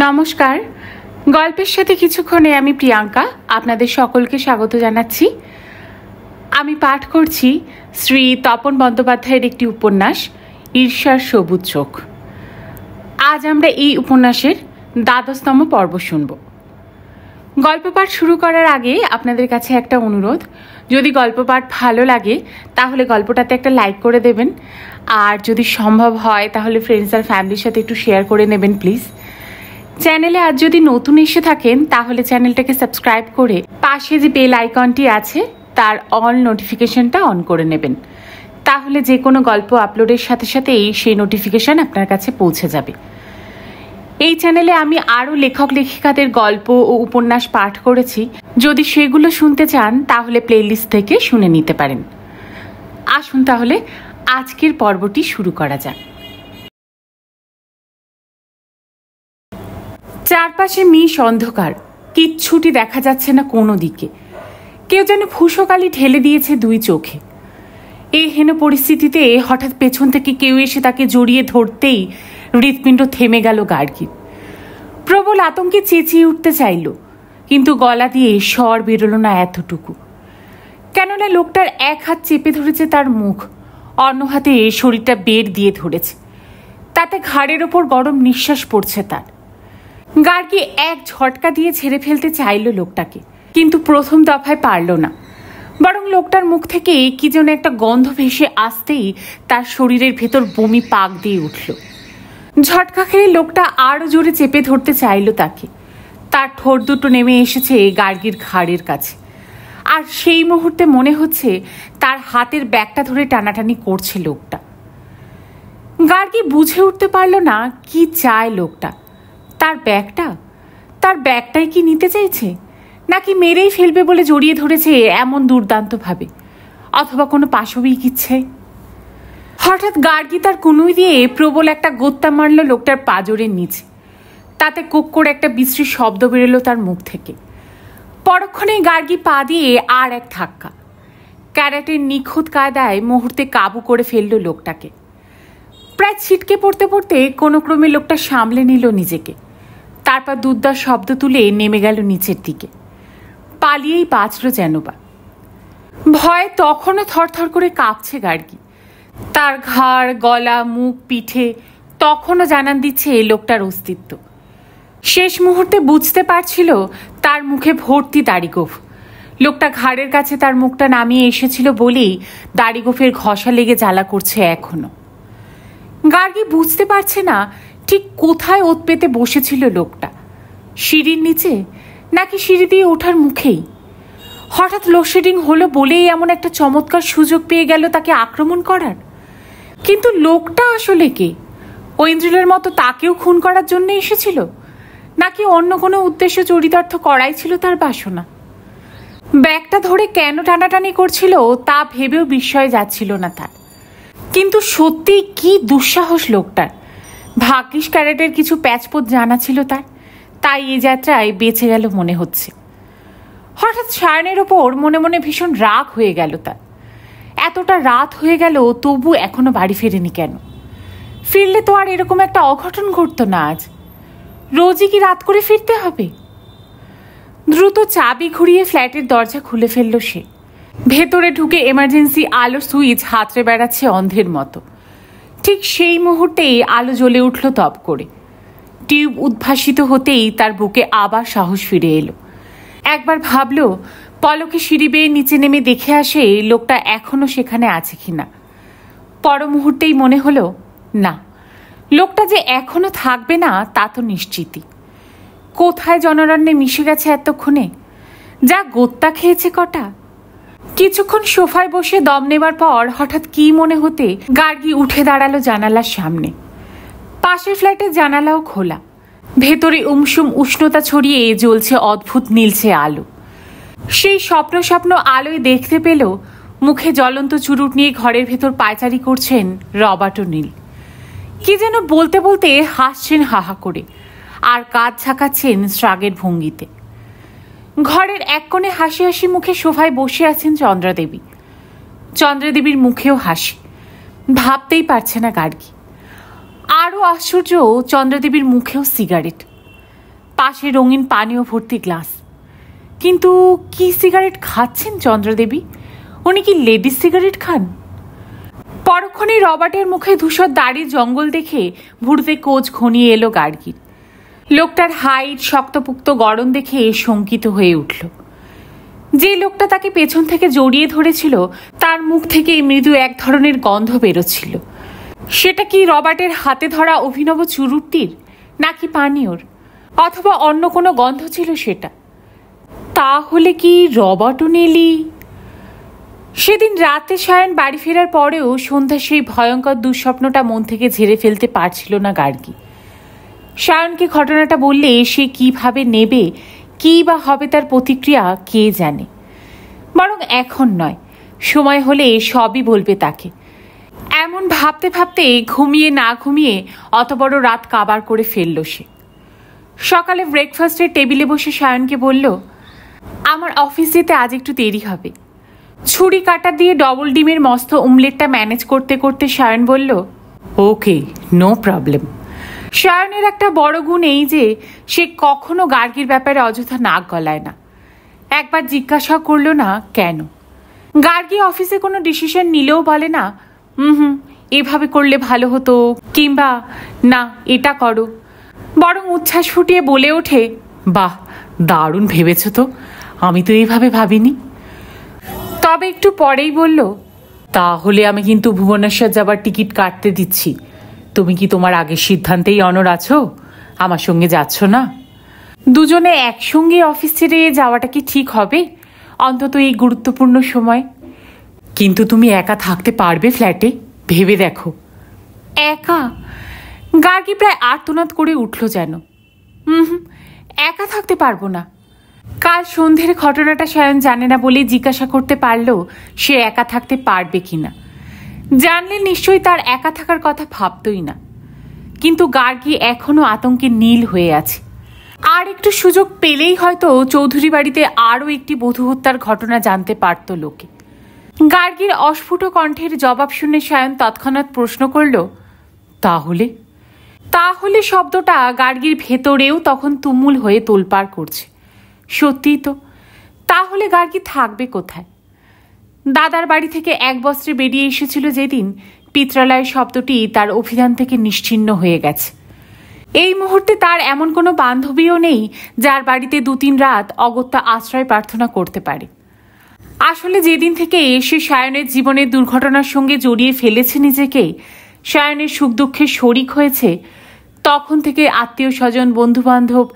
নমস্কার। গল্পের সাথে কিছুক্ষণে আমি প্রিয়াঙ্কা আপনাদের সকলকে স্বাগত জানাচ্ছি। আমি পাঠ করছি শ্রী তপন বন্দ্যোপাধ্যায়ের একটি উপন্যাস ঈর্ষার সবুজ চোখ। আজ আমরা এই উপন্যাসের ১২তম পর্ব শুনব। গল্প পাঠ শুরু করার আগে আপনাদের কাছে একটা অনুরোধ, যদি গল্প পাঠ ভালো লাগে তাহলে গল্পটাতে একটা লাইক করে দেবেন, আর যদি সম্ভব হয় তাহলে ফ্রেন্ডস আর ফ্যামিলির সাথে একটু শেয়ার করে নেবেন প্লিজ। চ্যানেলে আজ যদি নতুন এসে থাকেন তাহলে চ্যানেলটাকে সাবস্ক্রাইব করে পাশে যে বেল আইকনটি আছে তার অল নোটিফিকেশনটা অন করে নেবেন, তাহলে যে কোনো গল্প আপলোডের সাথে সাথেই সেই নোটিফিকেশন আপনার কাছে পৌঁছে যাবে। এই চ্যানেলে আমি আরও লেখক লেখিকাদের গল্প ও উপন্যাস পাঠ করেছি, যদি সেগুলো শুনতে চান তাহলে প্লেলিস্ট থেকে শুনে নিতে পারেন। আসুন তাহলে আজকের পর্বটি শুরু করা যাক। চারপাশে মিশ অন্ধকার, কিচ্ছুটি দেখা যাচ্ছে না কোনো দিকে। কেউ যেন ফুসকালি ঢেলে দিয়েছে দুই চোখে। এই হেন পরিস্থিতিতে হঠাৎ পেছন থেকে কেউ এসে তাকে জড়িয়ে ধরতেই হৃৎপিণ্ড থেমে গেল গার্গীর। প্রবল আতঙ্কে চেঁচিয়ে উঠতে চাইল, কিন্তু গলা দিয়ে স্বর বেরোল না এতটুকু। কেননা লোকটার এক হাত চেপে ধরেছে তার মুখ, অন্য হাতে শরীরটা বের দিয়ে ধরেছে, তাতে ঘাড়ের ওপর গরম নিঃশ্বাস পড়ছে তার। গার্গী এক ঝটকা দিয়ে ছেড়ে ফেলতে চাইল লোকটাকে, কিন্তু প্রথম দফায় পারল না। বরং লোকটার মুখ থেকে কি যেন একটা গন্ধ ভেসে আসতেই তার শরীরের ভেতর বমি পাক দিয়ে উঠল। ঝটকা খেয়ে লোকটা আরও জোরে চেপে ধরতে চাইল তাকে। তার ঠোঁট দুটো নেমে এসেছে গার্গীর ঘাড়ের কাছে, আর সেই মুহূর্তে মনে হচ্ছে তার হাতের ব্যাগটা ধরে টানাটানি করছে লোকটা। গার্গী বুঝে উঠতে পারল না কি চায় লোকটা। তার ব্যাগটাই কি নিতে চাইছে, নাকি মেরেই ফেলবে বলে জড়িয়ে ধরেছে এমন দুর্দান্তভাবে, অথবা কোনো পাশবিক ইচ্ছে। হঠাৎ গার্গী তার কনুই দিয়ে প্রবল একটা গোত্তা মারল লোকটার পাঁজরের নিচে, তাতে কোক করে একটা বিশ্রী শব্দ বেরোলো তার মুখ থেকে। পরক্ষণেই গার্গী পা দিয়ে আর এক ধাক্কা। ক্যারাটের নিখুঁত কায়দায় মুহূর্তে কাবু করে ফেলল লোকটাকে। প্রায় ছিটকে পড়তে পড়তে কোনো ক্রমে লোকটা সামলে নিল নিজেকে, তারপর দুধদার শব্দ তুলে নেমে গেল নিচের দিকে। পালিয়েই বাঁচল যেন বা। ভয়ে তখনও থরথর করে কাঁপছে গার্গী। তার ঘাড়, গলা, মুখ, পিঠে তখনও জানান দিচ্ছে এই লোকটার অস্তিত্ব। শেষ মুহূর্তে বুঝতে পারছিল তার মুখে ভর্তি দাড়িগোফ। লোকটা ঘাড়ের কাছে তার মুখটা নামিয়ে এসেছিল বলেই দাড়িগোফের ঘষা লেগে জ্বালা করছে এখনো। গার্গী বুঝতে পারছে না ঠিক কোথায় ওত পেতে বসেছিল লোকটা, সিঁড়ির নিচে নাকি সিঁড়ি দিয়ে ওঠার মুখেই। হঠাৎ লোডশেডিং হলো বলেই এমন একটা চমৎকার সুযোগ পেয়ে গেল তাকে আক্রমণ করার। কিন্তু লোকটা আসলে কে? ঐন্দ্রিলের মতো তাকেও খুন করার জন্য এসেছিল, নাকি অন্য কোনো উদ্দেশ্য চরিতার্থ করাই ছিল তার বাসনা? ব্যাগটা ধরে কেন টানাটানি করছিল তা ভেবেও বিস্ময়ে যাচ্ছিল না তার। কিন্তু সত্যি কি দুঃসাহস লোকটার! ভাগ্যিস ক্যারেটের কিছু প্যাচপোত জানা ছিল তার, তাই এই যাত্রায় বেঁচে গেল মনে হচ্ছে। হঠাৎ সায়নের ওপর মনে মনে ভীষণ রাগ হয়ে গেল তার। এতটা রাত হয়ে গেল তবু এখনো বাড়ি ফেরেনি কেন? ফিরলে তো আর এরকম একটা অঘটন ঘটতো না আজ। রোজই কি রাত করে ফিরতে হবে? দ্রুত চাবি ঘুরিয়ে ফ্ল্যাটের দরজা খুলে ফেলল সে। ভেতরে ঢুকে এমার্জেন্সি আলোর সুইচ হাতড়ে বেড়াচ্ছে অন্ধের মতো। ঠিক সেই মুহূর্তেই আলো জ্বলে উঠল তপ করে। টিউব উদ্ভাসিত হতেই তার বুকে আবার সাহস ফিরে এলো। একবার ভাবল পলকে সিঁড়ি বেয়ে নিচে নেমে দেখে আসে লোকটা এখনো সেখানে আছে কিনা। পর মুহূর্তেই মনে হলো না, লোকটা যে এখনো থাকবে না তা তো নিশ্চিতই। কোথায় জনরণ্যে মিশে গেছে এতক্ষণে, যা গোত্তা খেয়েছে কটা। কিছুক্ষণ সোফায় বসে দম নেবার পর হঠাৎ কি মনে হতে গার্গী উঠে দাঁড়ালো জানালার সামনে। পাশের ফ্ল্যাটের জানালাও খোলা, ভেতরে উমসুম উষ্ণতা ছড়িয়ে জ্বলছে অদ্ভুত নীলচে আলো। সেই স্বপ্ন আলোয় দেখতে পেল মুখে জ্বলন্ত চুরুট নিয়ে ঘরের ভেতর পায়চারি করছেন রবার্ট ও নীল। কি যেন বলতে বলতে হাসছেন হাহা করে, আর কাঁধ ঝাঁকাচ্ছেন শ্রাগের ভঙ্গিতে। ঘরের এক কোণে হাসি হাসি মুখে সোফায় বসে আছেন চন্দ্রাদেবী। চন্দ্রাদেবীর মুখেও হাসি, ভাবতেই পারছে না গার্গী। আরও আশ্চর্য, চন্দ্রাদেবীর মুখেও সিগারেট। পাশে রঙিন পানীয় ভর্তি গ্লাস। কিন্তু কি সিগারেট খাচ্ছেন চন্দ্রদেবী? উনি কি লেডিস সিগারেট খান? পরক্ষণে রবার্টের মুখে ধূসর দাড়ির জঙ্গল দেখে ভুরুতে কোচ ঘনিয়ে এলো গার্গীর। লোকটার হাইট, শক্তপুক্ত গড়ন দেখে শঙ্কিত হয়ে উঠল। যে লোকটা তাকে পেছন থেকে জড়িয়ে ধরেছিল তার মুখ থেকে মৃদু এক ধরনের গন্ধ বেরোচ্ছিল। সেটা কি রবার্টের হাতে ধরা অভিনব চুরুটটির, নাকি পানীয়র, অথবা অন্য কোনো গন্ধ ছিল সেটা? তাহলে কি রবার্ট ও'নেলি? সেদিন রাতে সায়ন বাড়ি ফেরার পরেও সন্ধ্যা সেই ভয়ঙ্কর দুঃস্বপ্নটা মন থেকে ঝেড়ে ফেলতে পারছিল না গার্গী। সায়নকে ঘটনাটা বললে সে কিভাবে নেবে, কি বা হবে তার প্রতিক্রিয়া কে জানে। বরং এখন নয়, সময় হলে সবই বলবে তাকে। এমন ভাবতে ভাবতে ঘুমিয়ে না ঘুমিয়ে অত বড় রাত কাবার করে ফেলল সে। সকালে ব্রেকফাস্টের টেবিলে বসে সায়নকে বলল, আমার অফিস যেতে আজ একটু দেরি হবে। ছুরি কাটা দিয়ে ডবল ডিমের মস্ত অমলেটটা ম্যানেজ করতে করতে সায়ন বলল, ওকে, নো প্রবলেম। সায়নের একটা বড় গুণ এই যে সে কখনো গার্গীর ব্যাপারে অযথা নাক গলায় না। একবার জিজ্ঞাসা করল না কেন। গার্গী অফিসে কোনো ডিসিশন নিলেও বলে না এভাবে করলে ভালো হতো, কিংবা না এটা করো। বরং উচ্ছ্বাস ফুটিয়ে বলে ওঠে, বাহ, দারুণ ভেবেছ তো, আমি তো এইভাবে ভাবিনি। তবে একটু পরেই বলল, তাহলে আমি কিন্তু ভুবনেশ্বর যাবার টিকিট কাটতে দিচ্ছি। তুমি কি তোমার আগের সিদ্ধান্তেই অনড় আছো? আমার সঙ্গে যাচ্ছ না? দুজনে একসঙ্গে অফিস ছেড়ে যাওয়াটা কি ঠিক হবে, অন্তত এই গুরুত্বপূর্ণ সময়? কিন্তু তুমি একা থাকতে পারবে ফ্ল্যাটে? ভেবে দেখো। একা? গার্গী প্রায় আর্তনাদ করে উঠল যেন। একা থাকতে পারবো না। কাল সন্ধ্যের ঘটনাটা সায়ন জানে না বলে জিজ্ঞাসা করতে পারলো সে একা থাকতে পারবে কিনা। জানলে নিশ্চয়ই তার একা থাকার কথা ভাবতই না। কিন্তু গার্গী এখনো আতঙ্কে নীল হয়ে আছে। আর একটু সুযোগ পেলেই হয়তো চৌধুরী বাড়িতে আরও একটি বধূ হত্যার ঘটনা জানতে পারত লোকে। গার্গীর অস্ফুট কণ্ঠের জবাব শুনে সায়ন তৎক্ষণাৎ প্রশ্ন করল, তাহলে? তাহলে শব্দটা গার্গীর ভেতরেও তখন তুমুল হয়ে তোলপাড় করছে। সত্যিই তো, তাহলে গার্গী থাকবে কোথায়? দাদার বাড়ি থেকে এক বস্ত্রে বেরিয়ে এসেছিল যেদিন, পিত্রালয় শব্দটি তার অভিধান থেকে নিশ্চিহ্ন হয়ে গেছে। এই মুহূর্তে তার এমন কোনো বান্ধবীও নেই যার বাড়িতে 2-3 রাত অগত্যা আশ্রয় প্রার্থনা করতে পারে। আসলে যেদিন থেকে সে সায়নের জীবনের দুর্ঘটনার সঙ্গে জড়িয়ে ফেলেছে নিজেকে, সায়নের সুখ দুঃখের শরিক হয়েছে, তখন থেকে আত্মীয় স্বজন, বন্ধুবান্ধব,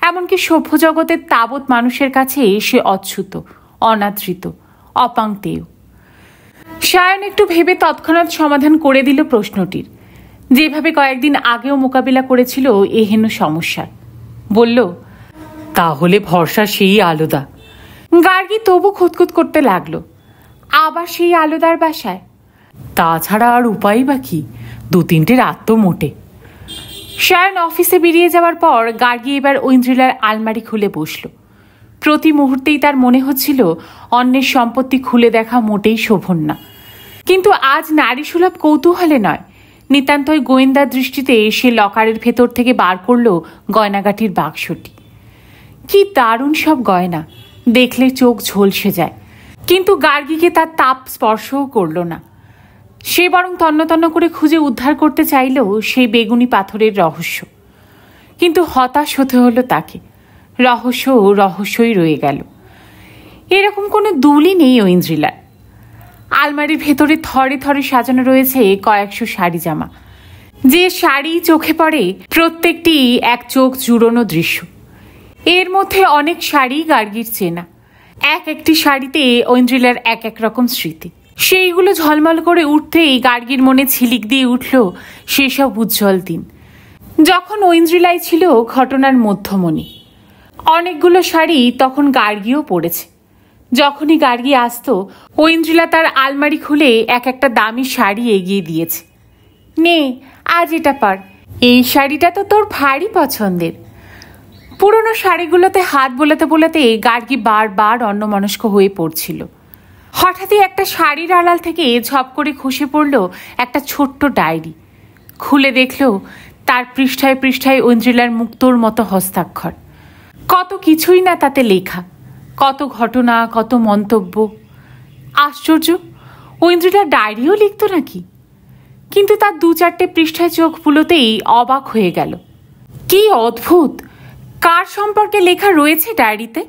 এমনকি সভ্য জগতের তাবৎ মানুষের কাছে সে অচ্যুত, অনাদৃত, অপাংতেয়। সায়ন একটু ভেবে তৎক্ষণাৎ সমাধান করে দিল প্রশ্নটির, যেভাবে কয়েকদিন আগেও মোকাবিলা করেছিল এহেন সমস্যার। বলল, তাহলে ভরসা সেই আলোদা। গার্গী তবু খুঁতখুত করতে লাগলো, আবার সেই আলোদার বাসায়? তাছাড়া আর উপায় বা কি? 2-3টে রাত তো মোটে। সায়ন অফিসে বেরিয়ে যাওয়ার পর গার্গী এবার ঐন্দ্রিলার আলমারি খুলে বসল। প্রতি মুহূর্তেই তার মনে হচ্ছিল অন্যের সম্পত্তি খুলে দেখা মোটেই শোভন না। কিন্তু আজ নারীসুলভ কৌতূহলে নয়, নিতান্তই গোয়েন্দার দৃষ্টিতে সে লকারের ভেতর থেকে বার করল গয়নাগাটির বাক্সটি। কি দারুণ সব গয়না, দেখলে চোখ ঝলসে যায়। কিন্তু গার্গীকে তার তাপ স্পর্শও করল না। সে বরং তন্ন করে খুঁজে উদ্ধার করতে চাইল সেই বেগুনি পাথরের রহস্য। কিন্তু হতাশ হতে হলো তাকে। রহস্যই রয়ে গেল। এরকম কোনো দুলই নেই ঐন্দ্রিলার। আলমারির ভেতরে থরে থরে সাজানো রয়েছে কয়েকশো শাড়ি জামা। যে শাড়ি চোখে পড়ে প্রত্যেকটি এক চোখ জুড়োনো দৃশ্য। এর মধ্যে অনেক শাড়ি গার্গীর চেনা। একটি শাড়িতে ঐন্দ্রিলার এক রকম স্মৃতি। সেইগুলো ঝলমল করে উঠতেই গার্গীর মনে ঝিলিক দিয়ে উঠল সেসব উজ্জ্বল দিন, যখন ঐন্দ্রিলাই ছিল ঘটনার মধ্যমণি। অনেকগুলো শাড়ি তখন গার্গীও পরেছে। যখনই গার্গী আসতো, ঐন্দ্রিলা তার আলমারি খুলে একটা দামি শাড়ি এগিয়ে দিয়েছে। নে, আজ এটা পর, এই শাড়িটা তো তোর ভারী পছন্দের। পুরনো শাড়িগুলোতে হাত বোলাতে বোলাতে গার্গী বারবার অন্যমনস্ক হয়ে পড়ছিল। হঠাৎই একটা শাড়ির আড়াল থেকে ঝপ করে খসে পড়ল একটা ছোট্ট ডায়েরি। খুলে দেখল তার পৃষ্ঠায় পৃষ্ঠায় ঐন্দ্রিলার মুক্তোর মতো হস্তাক্ষর। কত কিছুই না তাতে লেখা, কত ঘটনা, কত মন্তব্য। আশ্চর্য, ঐন্দ্রিলা ডায়েরিও লিখত নাকি? কিন্তু তার 2-4টে পৃষ্ঠায় চোখ বুলোতেই অবাক হয়ে গেল। কি অদ্ভুত! কার সম্পর্কে লেখা রয়েছে ডায়েরিতে?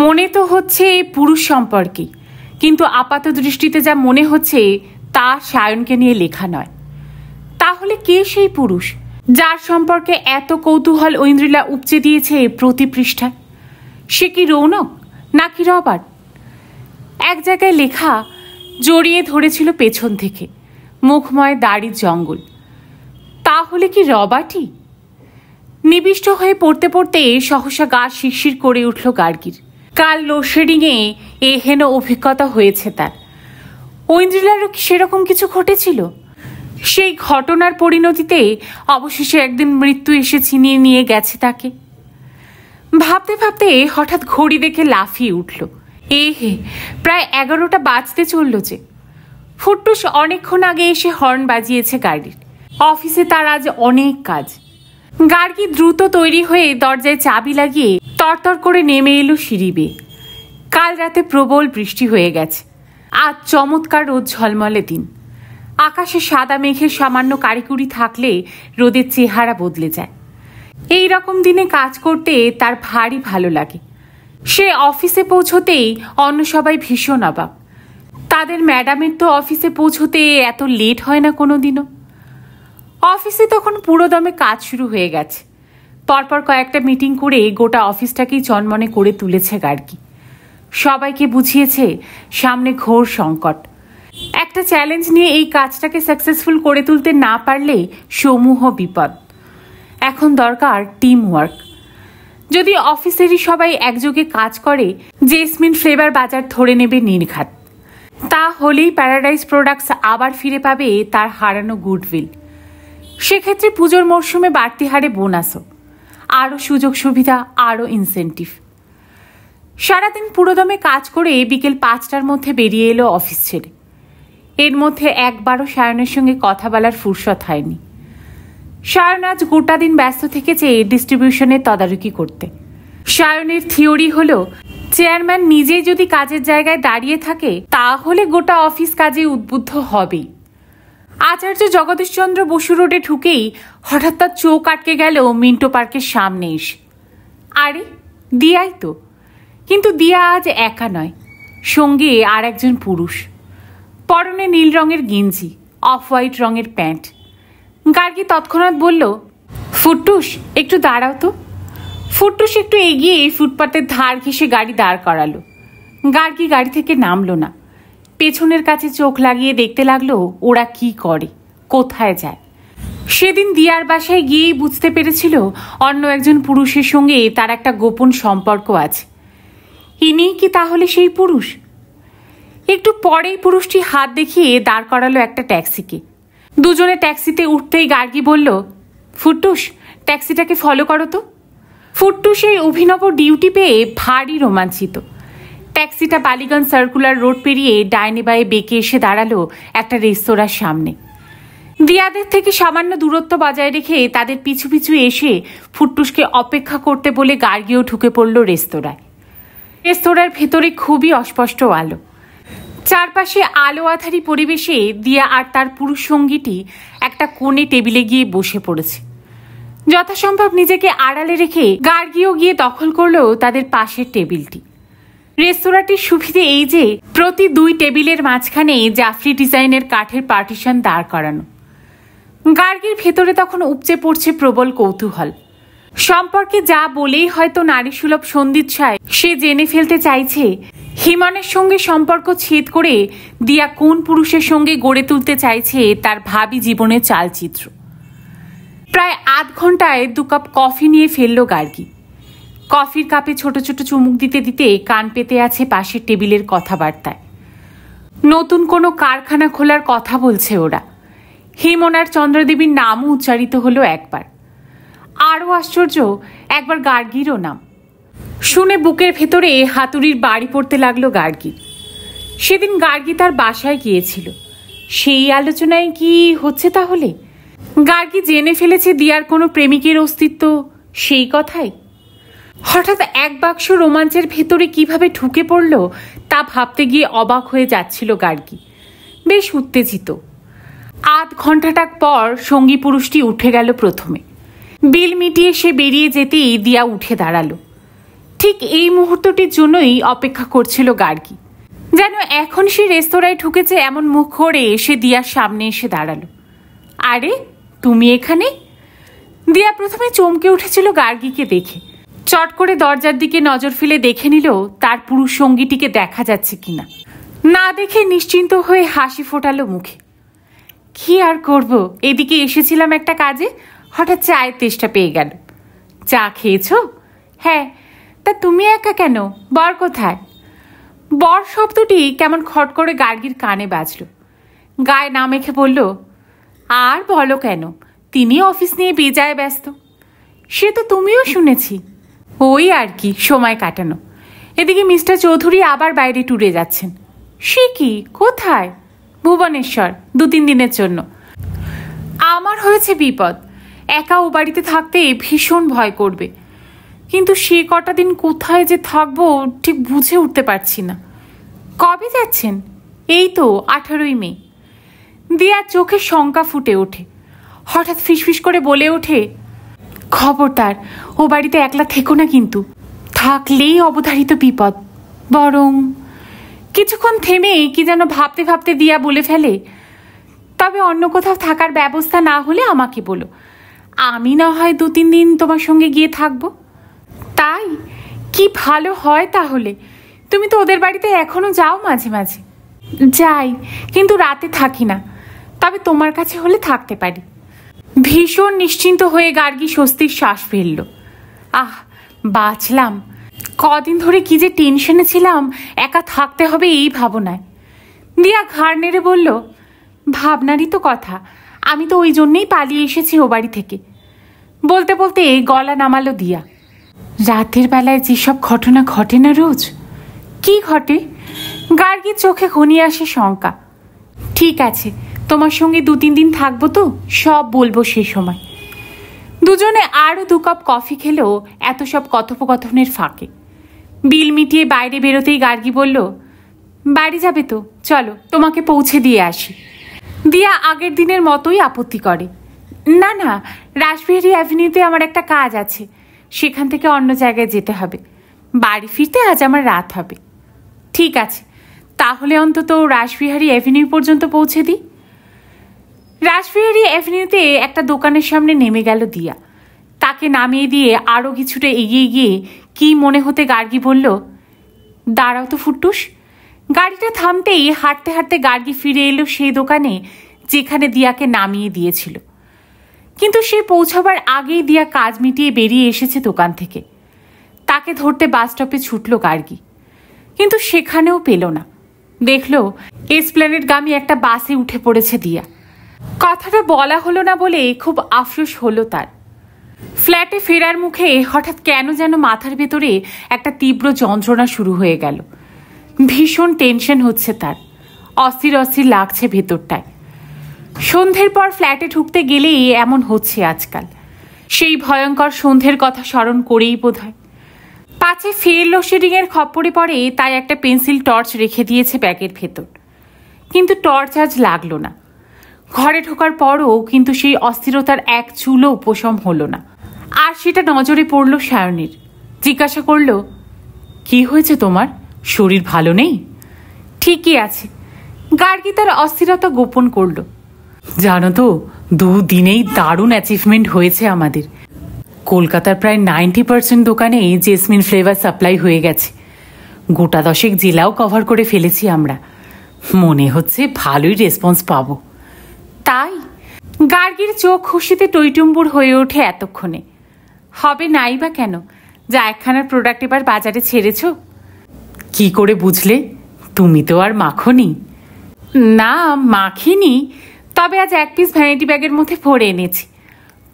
মনে তো হচ্ছে পুরুষ সম্পর্কেই, কিন্তু আপাত দৃষ্টিতে যা মনে হচ্ছে তা সায়নকে নিয়ে লেখা নয়। তাহলে কে সেই পুরুষ যার সম্পর্কে এত কৌতূহল ঐন্দ্রিলা উপচে দিয়েছে প্রতি পৃষ্ঠায়? সে কি রৌনক নাকি রবার্ট? এক জায়গায় লেখা, জড়িয়ে ধরেছিল পেছন থেকে, মুখময় দাড়ির জঙ্গল। তাহলে কি রবার্টই? নিবিষ্ট হয়ে পড়তে পড়তে সহসা গা শিরশির করে উঠল গার্গীর। কাল লোডশেডিংয়ে এ হেন অভিজ্ঞতা হয়েছে তার। ঐন্দ্রিলারও কি সেরকম কিছু ঘটেছিল? সেই ঘটনার পরিণতিতে অবশেষে একদিন মৃত্যু এসে ছিনিয়ে নিয়ে গেছে তাকে। ভাবতে ভাবতে হঠাৎ ঘড়ি দেখে লাফিয়ে উঠল। হে, প্রায় 11টা বাজতে চলল যে। ফুটটুস অনেকক্ষণ আগে এসে হর্ন বাজিয়েছে গাড়ির। অফিসে তার আজ অনেক কাজ। গার্গী দ্রুত তৈরি হয়ে দরজায় চাবি লাগিয়ে তরতর করে নেমে এলো সিঁড়ি বেয়ে। কাল রাতে প্রবল বৃষ্টি হয়ে গেছে, আজ চমৎকার রোদ ঝলমলে দিন। আকাশে সাদা মেঘের সামান্য কারিকুরি থাকলে রোদের চেহারা বদলে যায়। এই রকম দিনে কাজ করতে তার ভারী ভালো লাগে। সে অফিসে পৌঁছতেই অন্য সবাই ভীষণ অবাক। তাদের ম্যাডামের তো অফিসে পৌঁছতে এত লেট হয় না কোনো দিনও। অফিসে তখন পুরোদমে কাজ শুরু হয়ে গেছে। পরপর কয়েকটা মিটিং করে গোটা অফিসটাকেই চনমনে করে তুলেছে গার্গী। সবাইকে বুঝিয়েছে সামনে ঘোর সংকট। একটা চ্যালেঞ্জ নিয়ে এই কাজটাকে সাকসেসফুল করে তুলতে না পারলে সমূহ বিপদ। এখন দরকার টিম ওয়ার্ক। যদি অফিসেরই সবাই একযোগে কাজ করে, জেসমিন ফ্লেভার বাজার ধরে নেবে নির্ঘাত। তাহলেই প্যারাডাইজ প্রোডাক্টস আবার ফিরে পাবে তার হারানো গুডউইল। সেক্ষেত্রে পুজোর মরশুমে বাড়তি হারে বোনাসও, আরও সুযোগ সুবিধা, আরও ইনসেন্টিভ। সারাদিন পুরোদমে কাজ করে বিকেল 5টার মধ্যে বেরিয়ে এলো অফিস ছেড়ে। এর মধ্যে একবারও সায়নের সঙ্গে কথা বলার ফুরসত হয়নি। সায়ন আজ গোটা দিন ব্যস্ত থেকেছে ডিস্ট্রিবিউশনের তদারকি করতে। সায়নের থিওরি হলো, চেয়ারম্যান নিজেই যদি কাজের জায়গায় দাঁড়িয়ে থাকে তাহলে গোটা অফিস কাজে উদ্বুদ্ধ হবেই। আচার্য জগদীশচন্দ্র বসু রোডে ঢুকেই হঠাৎ তার চোখ আটকে গেল মিন্টো পার্কের সামনে এসে। আরে দিয়াই তো, কিন্তু দিয়া আজ একা নয়, সঙ্গে আর একজন পুরুষ। পরনে নীল রঙের গেঞ্জি, অফ হোয়াইট রঙের প্যান্ট। গার্গী তৎক্ষণাৎ বলল, ফুটটুস একটু দাঁড়াও তো। ফুটটুস একটু এগিয়ে ফুটপাতের ধার ঘেঁষে গাড়ি দাঁড় করালো। গার্গী গাড়ি থেকে নামলো না। পেছনের কাছে চোখ লাগিয়ে দেখতে লাগলো ওরা কি করে, কোথায় যায়। সেদিন দিয়ার বাসায় গিয়েই বুঝতে পেরেছিল অন্য একজন পুরুষের সঙ্গে তার একটা গোপন সম্পর্ক আছে। ইনিই কি তাহলে সেই পুরুষ? একটু পরেই পুরুষটি হাত দেখিয়ে দাঁড় করালো একটা ট্যাক্সিকে। দুজনে ট্যাক্সিতে উঠতেই গার্গী বলল, ফুটটুস ট্যাক্সিটাকে ফলো করো তো। ফুটটুস এই অভিনব ডিউটি পেয়ে ভারী রোমাঞ্চিত। ট্যাক্সিটা বালিগঞ্জ সার্কুলার রোড পেরিয়ে ডাইনে বায়ে বেঁকে এসে দাঁড়ালো একটা রেস্তোরাঁর সামনে। দিয়াদের থেকে সামান্য দূরত্ব বজায় রেখে তাদের পিছু পিছু এসে ফুটটুসকে অপেক্ষা করতে বলে গার্গীও ঢুকে পড়ল রেস্তোরাঁয়। রেস্তোরাঁর ভেতরে খুবই অস্পষ্ট আলো। চারপাশে আলো আধারী পরিবেশে দিয়া আর তার পুরুষ সঙ্গীটি একটা কোণে টেবিলে গিয়ে বসে পড়েছে। যথাসম্ভব নিজেকে আড়ালে রেখে গার্গীও গিয়ে দখল করলো তাদের পাশের টেবিলটি। রেস্তোরাঁটির সুবিধে এই যে প্রতি 2 টেবিলের মাঝখানে জাফরি ডিজাইনের কাঠের পার্টিশন দাঁড় করানো। গার্গীর ভেতরে তখন উপচে পড়ছে প্রবল কৌতূহল। সম্পর্কে যা বলেই হয়তো নারীসুলভ সন্ধিচ্ছায় সে জেনে ফেলতে চাইছে হিমনের সঙ্গে সম্পর্ক ছেদ করে দিয়া কোন পুরুষের সঙ্গে গড়ে তুলতে চাইছে তার ভাবি জীবনের চালচিত্র। প্রায় আধ ঘন্টায় 2 কাপ কফি নিয়ে ফেললো গার্গী। কফির কাপে ছোট ছোট চুমুক দিতে দিতে কান পেতে আছে পাশের টেবিলের কথাবার্তায়। নতুন কোনো কারখানা খোলার কথা বলছে ওরা। হিমনার চন্দ্রদেবীর নামও উচ্চারিত হলো একবার। আরও আশ্চর্য, একবার গার্গীরও নাম। শুনে বুকের ভেতরে হাতুড়ির বাড়ি পড়তে লাগলো গার্গীর। সেদিন গার্গী তার বাসায় গিয়েছিল। সেই আলোচনায় কি হচ্ছে তাহলে? গার্গী জেনে ফেলেছে দিয়ার কোনো প্রেমিকের অস্তিত্ব, সেই কথাই। হঠাৎ এক বাক্স রোমাঞ্চের ভেতরে কিভাবে ঢুকে পড়ল তা ভাবতে গিয়ে অবাক হয়ে যাচ্ছিল গার্গী। বেশ উত্তেজিত। আধ ঘন্টাটাক পর সঙ্গী পুরুষটি উঠে গেল প্রথমে। বিল মিটিয়ে সে বেরিয়ে যেতেই দিয়া উঠে দাঁড়ালো। ঠিক এই মুহূর্তটির জন্যই অপেক্ষা করছিল গার্গী। যেন এখন সে রেস্তোরাঁয় ঢুকেছে এমন মুখ করে সে দিয়ার সামনে এসে দাঁড়ালো। আরে তুমি এখানে? দিয়া প্রথমে চমকে উঠেছিল গার্গীকে দেখে। চট করে দরজার দিকে নজর ফেলে দেখে নিল তার পুরুষ সঙ্গীটিকে দেখা যাচ্ছে কিনা। না দেখে নিশ্চিন্ত হয়ে হাসি ফোটালো মুখে। কি আর করব, এদিকে এসেছিলাম একটা কাজে, হঠাৎ চায়ের তেষ্টা পেয়ে গেল। চা খেয়েছ? হ্যাঁ। তা তুমি একা কেন? বর কোথায়? বর শব্দটি কেমন খট করে গার্গীর কানে বাজল। গায়ে না মেখে বলল, আর বলো কেন, তিনি অফিস নিয়ে বেজায় ব্যস্ত। সে তো তুমিও শুনেছি। ওই আর কি, সময় কাটানো। এদিকে মিস্টার চৌধুরী আবার বাইরে ট্যুরে যাচ্ছেন। সে কি, কোথায়? ভুবনেশ্বর, 2-3 দিনের জন্য। আমার হয়েছে বিপদ, একা ও বাড়িতে থাকতে ভীষণ ভয় করবে, কিন্তু সে কটা দিন কোথায় যে থাকবো ঠিক বুঝে উঠতে পারছি না। কবে যাচ্ছেন? এই তো 18ই মে। দিয়ার চোখে শঙ্কা ফুটে ওঠে। হঠাৎ ফিসফিস করে বলে ওঠে, খবরদার ও বাড়িতে একলা থেকো না, কিন্তু থাকলেই অবধারিত বিপদ। বরং কিছুক্ষণ থেমে কি যেন ভাবতে ভাবতে দিয়া বলে ফেলে, তবে অন্য কোথাও থাকার ব্যবস্থা না হলে আমাকে বলো, আমি না হয় 2-3 দিন তোমার সঙ্গে গিয়ে থাকবো। তাই? কি ভালো হয় তাহলে। তুমি তো ওদের বাড়িতে এখনো যাও মাঝে মাঝে। যাই, কিন্তু রাতে থাকি না, তবে তোমার কাছে হলে থাকতে পারি। ভীষণ নিশ্চিন্ত হয়ে গার্গী স্বস্তির শ্বাস ফেলল। আহ, বাঁচলাম। কদিন ধরে কি যে টেনশনে ছিলাম, একা থাকতে হবে এই ভাবনায়। দিয়া ঘাড় নেড়ে বলল, ভাবনারই তো কথা, আমি তো ওই জন্যেই পালিয়ে এসেছি ও বাড়ি থেকে। বলতে বলতে গলা নামালো দিয়া। রাতের বেলায় যেসব ঘটনা ঘটে না রোজ। কি ঘটে? গার্গীর চোখে ঘনিয়ে আসে শঙ্কা। ঠিক আছে, তোমার সঙ্গে 2-3 দিন থাকবো তো, সব বলবো সে সময়। দুজনে আরও 2 কাপ কফি খেলেও এত সব কথোপকথনের ফাঁকে। বিল মিটিয়ে বাইরে বেরোতেই গার্গী বলল, বাড়ি যাবে তো, চলো তোমাকে পৌঁছে দিয়ে আসি। দিয়া আগের দিনের মতোই আপত্তি করে, না না, রাসবিহারী অ্যাভিনিউতে আমার একটা কাজ আছে, সেখান থেকে অন্য জায়গায় যেতে হবে। বাড়ি ফিরতে আজ আমার রাত হবে। ঠিক আছে, তাহলে অন্তত রাসবিহারী অ্যাভিনিউ পর্যন্ত পৌঁছে দিই। রাসবিহারী অ্যাভিনিউতে একটা দোকানের সামনে নেমে গেল দিয়া। তাকে নামিয়ে দিয়ে আরও কিছুটা এগিয়ে গিয়ে কি মনে হতে গার্গী বলল, দাঁড়াও তো ফুট্টুস। গাড়িটা থামতেই হাঁটতে হাঁটতে গার্গী ফিরে এলো সেই দোকানে যেখানে দিয়াকে নামিয়ে দিয়েছিল। কিন্তু সে পৌঁছাবার আগেই দিয়া কাজ মিটিয়ে বেরিয়ে এসেছে দোকান থেকে। তাকে ধরতে বাস স্টপে ছুটল গার্গী, কিন্তু সেখানেও পেল না। দেখল এসপ্ল্যানেডগামী একটা বাসে উঠে পড়েছে দিয়া। কথাটা বলা হলো না বলে খুব আফসোস হলো তার। ফ্ল্যাটে ফেরার মুখে হঠাৎ কেন যেন মাথার ভেতরে একটা তীব্র যন্ত্রণা শুরু হয়ে গেল। ভীষণ টেনশন হচ্ছে তার, অস্থির অস্থির লাগছে ভেতরটায়। সন্ধ্যের পর ফ্ল্যাটে ঢুকতে গেলেই এমন হচ্ছে আজকাল। সেই ভয়ঙ্কর সন্ধ্যের কথা স্মরণ করেই বোধহয়। পাছে ফের লোডশেডিংয়ের খপ্পরে পড়ে তাই একটা পেন্সিল টর্চ রেখে দিয়েছে ব্যাগের ভেতর, কিন্তু টর্চ আজ লাগলো না। ঘরে ঢোকার পরও কিন্তু সেই অস্থিরতার এক চুলও উপশম হলো না। আর সেটা নজরে পড়ল সায়নীর। জিজ্ঞাসা করল, কি হয়েছে তোমার? শরীর ভালো নেই? ঠিকই আছে। গার্গী তার অস্থিরতা গোপন করল। জানো তো, 2 দিনেই দারুণ অ্যাচিভমেন্ট হয়েছে আমাদের। কলকাতার প্রায় 90% দোকানে জেসমিন ফ্লেভার সাপ্লাই হয়ে গেছে। গোটা 10 জেলাও কভার করে ফেলেছি আমরা। মনে হচ্ছে ভালোই রেসপন্স পাবো। তাই? গার্গীর চোখ খুশিতে টইটুম্বুর হয়ে ওঠে এতক্ষণে। হবে নাই বা কেন, যা একখানার প্রোডাক্ট এবার বাজারে ছেড়েছ। কি করে বুঝলে? তুমি তো আর মাখনি। না, মাখিনি, তবে আজ 1 পিস ভ্যানিটি ব্যাগের মধ্যে ভরে এনেছি।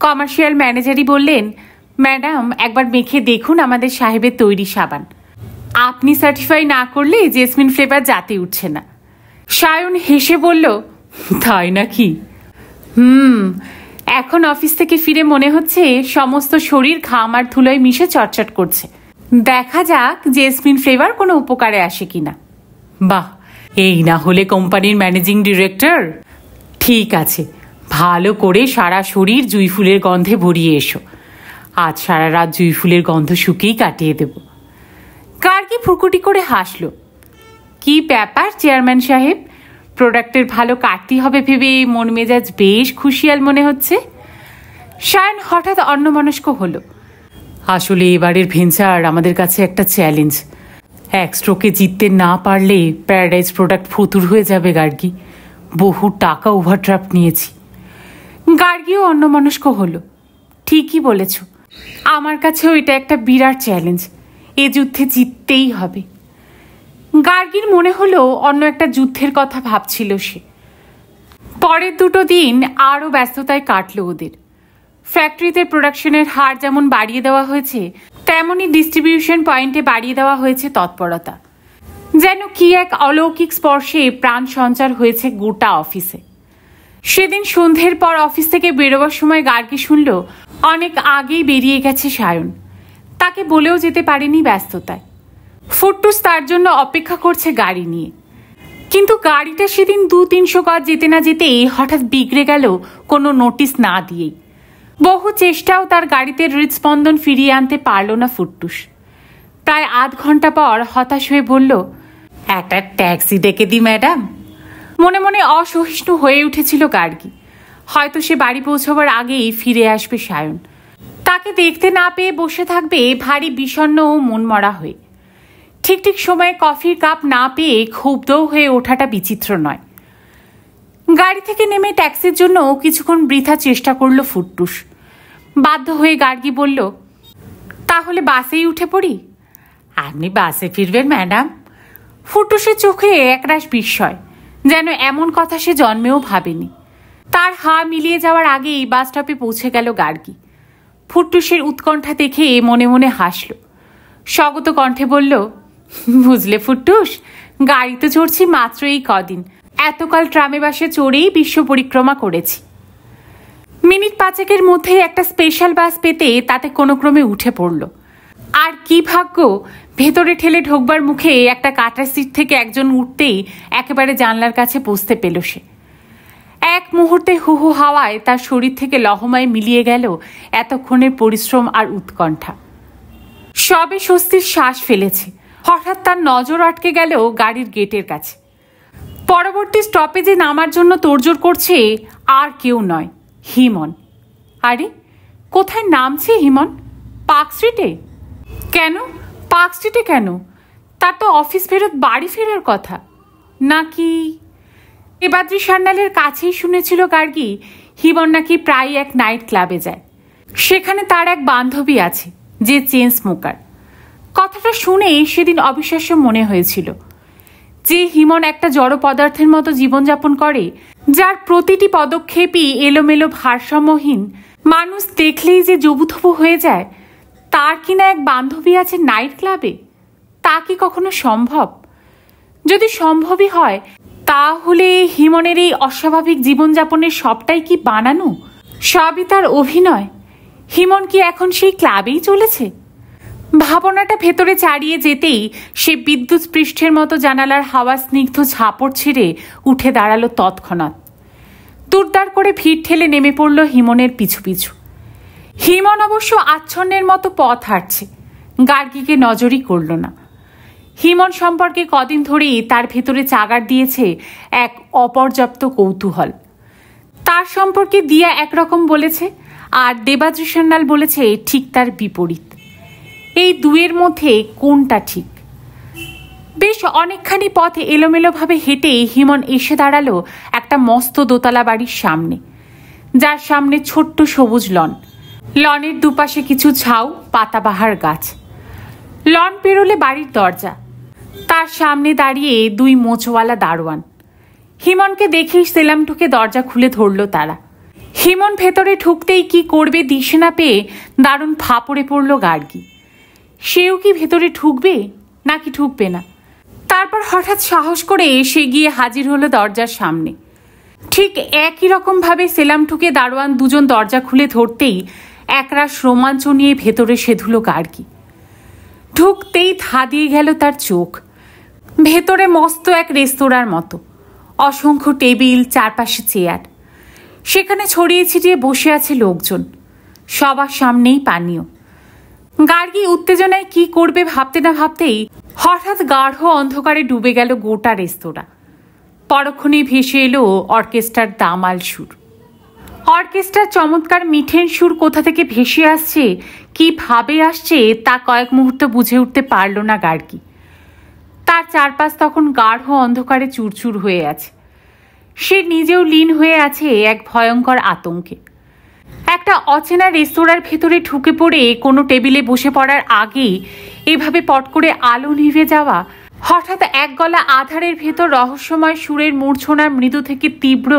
কমার্শিয়াল ম্যানেজারই বললেন, ম্যাডাম একবার মেখে দেখুন আমাদের সাহেবের তৈরি সাবান। আপনি সার্টিফাই না করলে জেসমিন ফ্লেভার জাতে উঠছে না। সায়ন হেসে বলল, তাই নাকি? এখন অফিস থেকে ফিরে মনে হচ্ছে সমস্ত শরীর ঘাম আর ধুলোয় মিশে চটচট করছে। দেখা যাক জেসমিন ফ্লেভার কোনো উপকারে আসে কিনা। বাহ, এই না হলে কোম্পানির ম্যানেজিং ডিরেক্টর? ঠিক আছে, ভালো করে সারা শরীর জুঁই ফুলের গন্ধে ভরিয়ে এসো। আজ সারা রাত জুঁই ফুলের গন্ধ শুকিয়েই কাটিয়ে দেব। গার্গী ফুরকুটি করে হাসলো। কি ব্যাপার চেয়ারম্যান সাহেব, প্রোডাক্টের ভালো কাটতি হবে ভেবে মন মেজাজ বেশ খুশিয়াল মনে হচ্ছে। সায়ন হঠাৎ অন্যমনস্ক হলো। আসলে এবারের ভেঞ্চার আমাদের কাছে একটা চ্যালেঞ্জ। এক স্ট্রোকে জিততে না পারলে প্যারাডাইজ প্রোডাক্ট ফতুর হয়ে যাবে গার্গী। বহু টাকা ওভারড্রাফট নিয়েছি। গার্গীও অন্যমনস্ক হলো। ঠিকই বলেছ, আমার কাছেও এটা একটা বিরাট চ্যালেঞ্জ। এ যুদ্ধে জিততেই হবে। গার্গীর মনে হলো অন্য একটা যুদ্ধের কথা ভাবছিল সে। পরের দুটো দিন আরও ব্যস্ততায় কাটল ওদের। ফ্যাক্টরিতে প্রোডাকশনের হার যেমন বাড়িয়ে দেওয়া হয়েছে, তেমনই ডিস্ট্রিবিউশন পয়েন্টে বাড়িয়ে দেওয়া হয়েছে তৎপরতা। যেন কি এক অলৌকিক স্পর্শে প্রাণ সঞ্চার হয়েছে গোটা অফিসে। সেদিন সন্ধ্যের পর অফিস থেকে বেরোবার সময় গার্গী শুনল অনেক আগেই বেরিয়ে গেছে সায়ন। তাকে বলেও যেতে পারেনি ব্যস্ততায়। ফুটটুস তার জন্য অপেক্ষা করছে গাড়ি নিয়ে। কিন্তু গাড়িটা সেদিন 200-300 গজ যেতে না যেতেই হঠাৎ বিগড়ে গেল কোনো নোটিশ না দিয়েই। বহু চেষ্টাও তার গাড়িতে হৃদস্পন্দন ফিরিয়ে আনতে পারল না ফুটটুস। প্রায় আধ ঘন্টা পর হতাশ হয়ে বলল, একটা ট্যাক্সি ডেকে দিই ম্যাডাম। মনে মনে অসহিষ্ণু হয়ে উঠেছিল গার্গী। হয়তো সে বাড়ি পৌঁছবার আগেই ফিরে আসবে সায়ন। তাকে দেখতে না পেয়ে বসে থাকবে ভারী বিষণ্ণ ও মনমরা হয়ে। ঠিক ঠিক সময়ে কফির কাপ না পেয়ে ক্ষুব্ধ হয়ে ওঠাটা বিচিত্র নয়। গাড়ি থেকে নেমে ট্যাক্সির জন্য কিছুক্ষণ বৃথা চেষ্টা করল ফুটটুস। বাধ্য হয়ে গার্গী বলল, তাহলে বাসেই উঠে পড়ি। আপনি বাসে ফিরবেন ম্যাডাম? ফুটটুসের চোখে একরাশ বিস্ময়, যেন এমন কথা সে জন্মেও ভাবেনি। তার হা মিলিয়ে যাওয়ার আগেই বাস স্টপে পৌঁছে গেল গার্গী। ফুটটুসের উৎকণ্ঠা দেখে মনে মনে হাসল। স্বগত কণ্ঠে বলল, বুঝলে ফুটটুস, গাড়িতে চড়ছি মাত্র এই কদিন। এতকাল ট্রামে বাসে চড়েই বিশ্ব পরিক্রমা করেছি। মিনিট 5-এর মধ্যেই একটা স্পেশাল বাস পেতে তাতে কোনো ক্রমে উঠে পড়ল। আর কি ভাগ্য, ভেতরে ঠেলে ঢোকবার মুখে একটা কাটার সিট থেকে একজন উঠতেই একেবারে জানলার কাছে পৌঁছতে পেল সে। এক মুহূর্তে হু হু হাওয়ায় তার শরীর থেকে লহমায় মিলিয়ে গেল এতক্ষণের পরিশ্রম আর উৎকণ্ঠা। সবে স্বস্তির শ্বাস ফেলেছে, হঠাৎ তার নজর আটকে গেল গাড়ির গেটের কাছে। পরবর্তী স্টপেজে নামার জন্য তোড়জোড় করছে আর কেউ নয়, হিমন। আরে কোথায় নামছে হিমন? পার্ক স্ট্রিটে? কেন পার্ক স্ট্রিটে কেন? তার তো অফিস ফেরত বাড়ি ফেরার কথা। নাকি দেবাদ্রি সান্যালের কাছেই শুনেছিল গার্গী হিমন নাকি প্রায় এক নাইট ক্লাবে যায়। সেখানে তার এক বান্ধবী আছে যে চেন স্মোকার। কথাটা শুনে সেদিন অবিশ্বাস্য মনে হয়েছিল যে হিমন একটা জড় পদার্থের মতো জীবনযাপন করে, যার প্রতিটি পদক্ষেপই এলোমেলো ভারসাম্যহীন, মানুষ দেখলেই যে জবুথবু হয়ে যায়। তার কিনা এক বান্ধবী আছে নাইট ক্লাবে। তা কি কখনো সম্ভব? যদি সম্ভবই হয়, তাহলে হিমনের এই অস্বাভাবিক জীবনযাপনের সবটাই কি বানানো? সবই তার অভিনয়? হিমন কি এখন সেই ক্লাবেই চলেছে? ভাবনাটা ভেতরে চাড়িয়ে যেতেই সে বিদ্যুৎ পৃষ্ঠের মতো জানালার হাওয়া স্নিগ্ধ ঝাপড় ছেড়ে উঠে দাঁড়ালো তৎক্ষণাৎ। দুরদার করে ভিড় ঠেলে নেমে পড়ল হিমনের পিছু পিছু। হিমন অবশ্য আচ্ছন্নের মতো পথ হাঁটছে, গার্গীকে নজরই করল না। হিমন সম্পর্কে কদিন ধরেই তার ভেতরে চাগার দিয়েছে এক অপর্যাপ্ত কৌতূহল। তার সম্পর্কে দিয়া একরকম বলেছে, আর দেবাদ্রি সান্যাল বলেছে ঠিক তার বিপরীত। এই দুয়ের মধ্যে কোনটা ঠিক? বেশ অনেকখানি পথ এলোমেলোভাবে হেঁটে হিমন এসে দাঁড়ালো একটা মস্ত দোতলা বাড়ির সামনে, যার সামনে ছোট্ট সবুজ লন। লনের দুপাশে কিছু ঝাউ পাতাবাহার গাছ। লন পেরোলে বাড়ির দরজা। তার সামনে দাঁড়িয়ে 2 মোচওয়ালা দারোয়ান। হিমনকে দেখেই সেলাম ঠুকে দরজা খুলে ধরল তারা। হিমন ভেতরে ঢুকতেই কি করবে দিশে না পেয়ে দারুণ ফাপড়ে পড়ল গার্গী। সেও কি ভেতরে ঢুকবে নাকি ঢুকবে না? তারপর হঠাৎ সাহস করে সে গিয়ে হাজির হলো দরজার সামনে। ঠিক একই রকমভাবে সেলাম ঠুকে দারোয়ান দুজন দরজা খুলে ধরতেই একরাশ রোমাঞ্চ নিয়ে ভেতরে সেধুলো গার্গী। ঢুকতেই ধাঁধিয়ে গেল তার চোখ। ভেতরে মস্ত এক রেস্তোরাঁর মতো, অসংখ্য টেবিল, চারপাশে চেয়ার, সেখানে ছড়িয়ে ছিটিয়ে বসে আছে লোকজন, সবার সামনেই পানীয়। গার্গী উত্তেজনায় কি করবে ভাবতে না ভাবতেই হঠাৎ গাঢ় অন্ধকারে ডুবে গেল গোটা রেস্তোরাঁ। পরক্ষণেই ভেসে এলো অর্কেস্ট্রার দামাল সুর। অর্কেস্ট্রার চমৎকার মিঠের সুর কোথা থেকে ভেসে আসছে, কিভাবে আসছে, তা কয়েক মুহূর্ত বুঝে উঠতে পারল না গার্গী। তার চারপাশ তখন গাঢ় অন্ধকারে চুরচুর হয়ে আছে। সে নিজেও লীন হয়ে আছে এক ভয়ঙ্কর আতঙ্কে। একটা অচেনা রেস্তোরাঁর ভেতরে ঢুকে পড়ে কোনো টেবিলে বসে পড়ার আগেই এভাবে পট করে আলো নিভে যাওয়া, হঠাৎ এক গলা আধারের ভেতর রহস্যময় সুরের মূর্ছনার মৃদু থেকে তীব্র,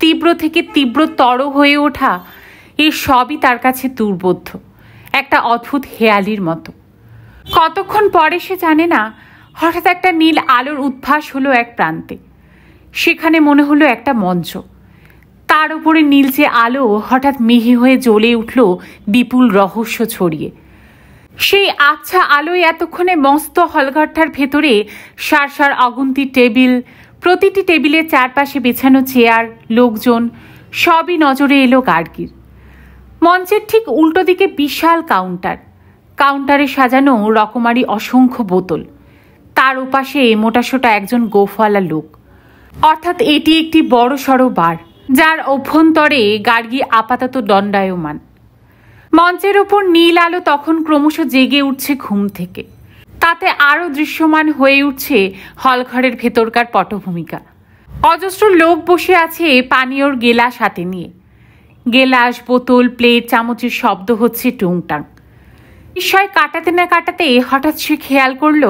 তীব্র থেকে তীব্রতর হয়ে ওঠা, এই সবই তার কাছে দুর্বোধ্য, একটা অদ্ভুত হেয়ালির মতো। কতক্ষণ পরে সে জানে না, হঠাৎ একটা নীল আলোর উদ্ভাস হলো এক প্রান্তে। সেখানে মনে হলো একটা মঞ্চ, তার উপরে নীলচে আলো হঠাৎ মিহি হয়ে জ্বলে উঠল বিপুল রহস্য ছড়িয়ে। সেই আবছা আলোয় এতক্ষণে মস্ত হলঘরটার ভেতরে সার সার অগুন্তি টেবিল, প্রতিটি টেবিলের চারপাশে বেছানো চেয়ার, লোকজন, সবই নজরে এলো গার্গীর। মঞ্চের ঠিক উল্টো দিকে বিশাল কাউন্টার, কাউন্টারে সাজানো রকমারি অসংখ্য বোতল, তার ওপাশে মোটাসোটা একজন গোফওয়ালা লোক। অর্থাৎ এটি একটি বড় সড়ো বার, যার অভ্যন্তরে গার্গী আপাতত দণ্ডায়মান। মঞ্চের ওপর নীল আলো তখন ক্রমশ জেগে উঠছে ঘুম থেকে, তাতে আরও দৃশ্যমান হয়ে উঠছে হলঘরের ভেতরকার পটভূমিকা। অজস্র লোক বসে আছে পানীয়র গেলাস হাতে নিয়ে। গেলাস, বোতল, প্লেট, চামচের শব্দ হচ্ছে টুংটাং। বিস্ময় কাটাতে না কাটাতে হঠাৎ সে খেয়াল করল,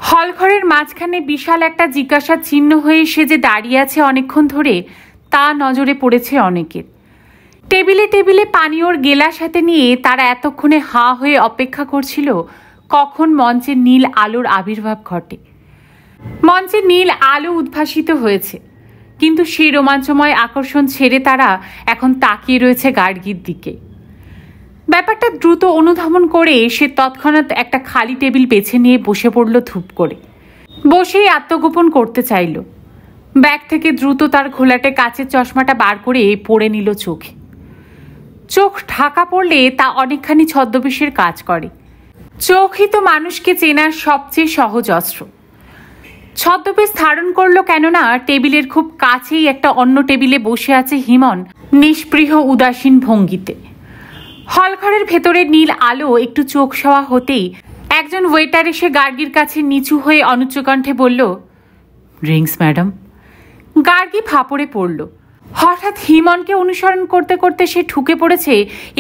হলঘরের মাঝখানে বিশাল একটা জিজ্ঞাসার চিহ্ন হয়ে সে যে দাঁড়িয়ে আছে অনেকক্ষণ ধরে, তা নজরে পড়েছে অনেকের। টেবিলে টেবিলে পানীয়র গেলাস হাতে নিয়ে তারা এতক্ষণে হা হয়ে অপেক্ষা করছিল কখন মঞ্চে নীল আলোর আবির্ভাব ঘটে। মঞ্চে নীল আলো উদ্ভাসিত হয়েছে, কিন্তু সেই রোমাঞ্চময় আকর্ষণ ছেড়ে তারা এখন তাকিয়ে রয়েছে গার্গীর দিকে। ব্যাপারটা দ্রুত অনুধাবন করে সে তৎক্ষণাৎ একটা খালি টেবিল বেছে নিয়ে বসে পড়ল ধূপ করে। বসেই আত্মগোপন করতে চাইল। ব্যাগ থেকে দ্রুত তার ঘোলাটে কাচের চশমাটা বার করে পরে নিল চোখে। চোখ ঢাকা পড়লে তা অনেকখানি ছদ্মবেশের কাজ করে। চোখই তো মানুষকে চেনার সবচেয়ে সহজ অস্ত্র। ছদ্মবেশ ধারণ করলো কেননা টেবিলের খুব কাছেই একটা অন্য টেবিলে বসে আছে হিমন, নিষ্পৃহ উদাসীন ভঙ্গিতে। হলঘরের ভেতরে নীল আলো একটু চোখ সওয়া হতেই একজন ওয়েটার এসে গার্গীর কাছে নিচু হয়ে অনুচ্চকণ্ঠে বলল, ড্রিঙ্কস ম্যাডাম। গার্গী ফাপড়ে পড়ল। হঠাৎ হিমনকে অনুসরণ করতে করতে সে ঢুকে পড়েছে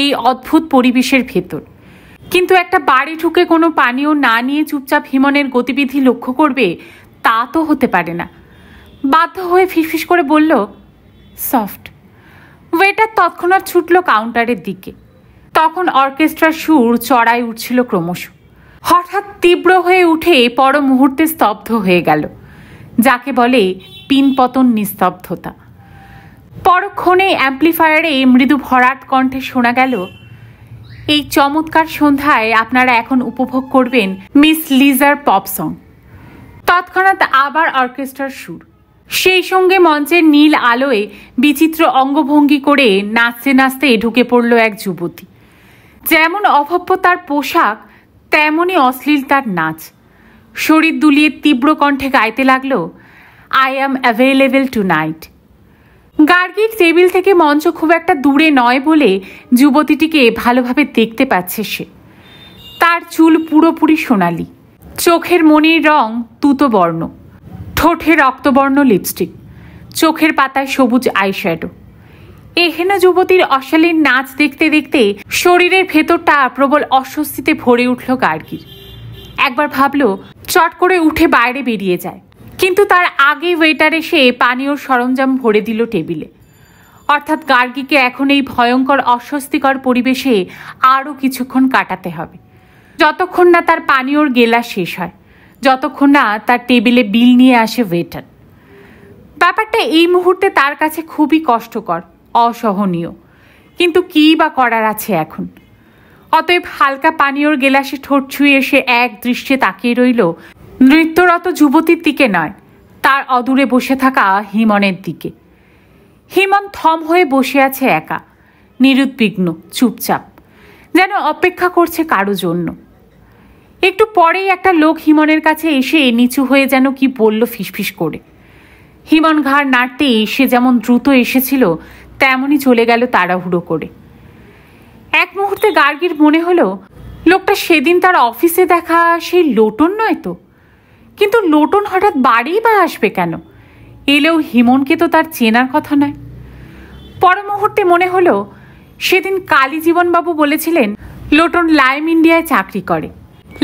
এই অদ্ভুত পরিবেশের ভেতর। কিন্তু একটা বাড়ি ঢুকে কোনো পানীয় না নিয়ে চুপচাপ হিমনের গতিবিধি লক্ষ্য করবে, তা তো হতে পারে না। বাধ্য হয়ে ফিসফিস করে বলল, সফট। ওয়েটার তৎক্ষণাৎ ছুটল কাউন্টারের দিকে। তখন অর্কেস্ট্রার সুর চড়াই উঠছিল ক্রমশ। হঠাৎ তীব্র হয়ে উঠে পর মুহূর্তে স্তব্ধ হয়ে গেল, যাকে বলে পিনপতন নিস্তব্ধতা। পরক্ষণে অ্যাম্প্লিফায়ারে মৃদু ভরাট কণ্ঠে শোনা গেল, এই চমৎকার সন্ধ্যায় আপনারা এখন উপভোগ করবেন মিস লিজার পপ সং। তৎক্ষণাৎ আবার অর্কেস্ট্রার সুর। সেই সঙ্গে মঞ্চের নীল আলোয় বিচিত্র অঙ্গভঙ্গি করে নাচতে নাচতে ঢুকে পড়ল এক যুবতী। যেমন অভব্য তার পোশাক, তেমনই অশ্লীল তার নাচ। শরীর দুলিয়ে তীব্র কণ্ঠে গাইতে লাগল, I am available tonight. গার্গীর টেবিল থেকে মঞ্চ খুব একটা দূরে নয় বলে যুবতীটিকে ভালোভাবে দেখতে পাচ্ছে সে। তার চুল পুরোপুরি সোনালি, চোখের মনির রং তুতো বর্ণ, ঠোঁটে রক্তবর্ণ লিপস্টিক, চোখের পাতায় সবুজ আইশ্যাডো। এহেন যুবতীর অশালীন নাচ দেখতে দেখতে শরীরের ভেতরটা প্রবল অস্বস্তিতে ভরে উঠল গার্গীর। একবার ভাবল চট করে উঠে বাইরে বেরিয়ে যায়, কিন্তু তার আগে ওয়েটার এসে পানীয় সরঞ্জাম ভরে দিল টেবিলে। অর্থাৎ গার্গীকে এখন এই ভয়ঙ্কর অস্বস্তিকর পরিবেশে আরও কিছুক্ষণ কাটাতে হবে, যতক্ষণ না তার পানীয়র গেলা শেষ হয়, যতক্ষণ না তার টেবিলে বিল নিয়ে আসে ওয়েটার। ব্যাপারটা এই মুহূর্তে তার কাছে খুবই কষ্টকর, অসহনীয়, কিন্তু কী বা করার আছে এখন। অতএব হালকা পানীয়র গেলাসে ঠোঁট ছুঁয়ে সে এক দৃষ্টে তাকিয়ে রইল নৃত্যরত যুবতীর দিকে নয়, তার অদূরে বসে থাকা হিমনের দিকে। হিমন থম হয়ে বসে আছে একা, নিরুদ্বিগ্ন, চুপচাপ, যেন অপেক্ষা করছে কারো জন্য। একটু পরেই একটা লোক হিমনের কাছে এসে নিচু হয়ে যেন কি বলল ফিসফিস করে। হিমন ঘাড় নাড়তেই সে যেমন দ্রুত এসেছিল তেমনই চলে গেল তাড়াহুড়ো করে। এক মুহূর্তে গার্গীর মনে হলো লোকটা সেদিন তার অফিসে দেখা সেই লোটন নয় তো। কিন্তু লোটন হঠাৎ বাড়িই বা আসবে কেন? এলেও হিমনকে তো তার চেনার কথা নয়। পর মুহূর্তে মনে হলো সেদিন কালীজীবনবাবু বলেছিলেন লোটন লাইম ইন্ডিয়ায় চাকরি করে।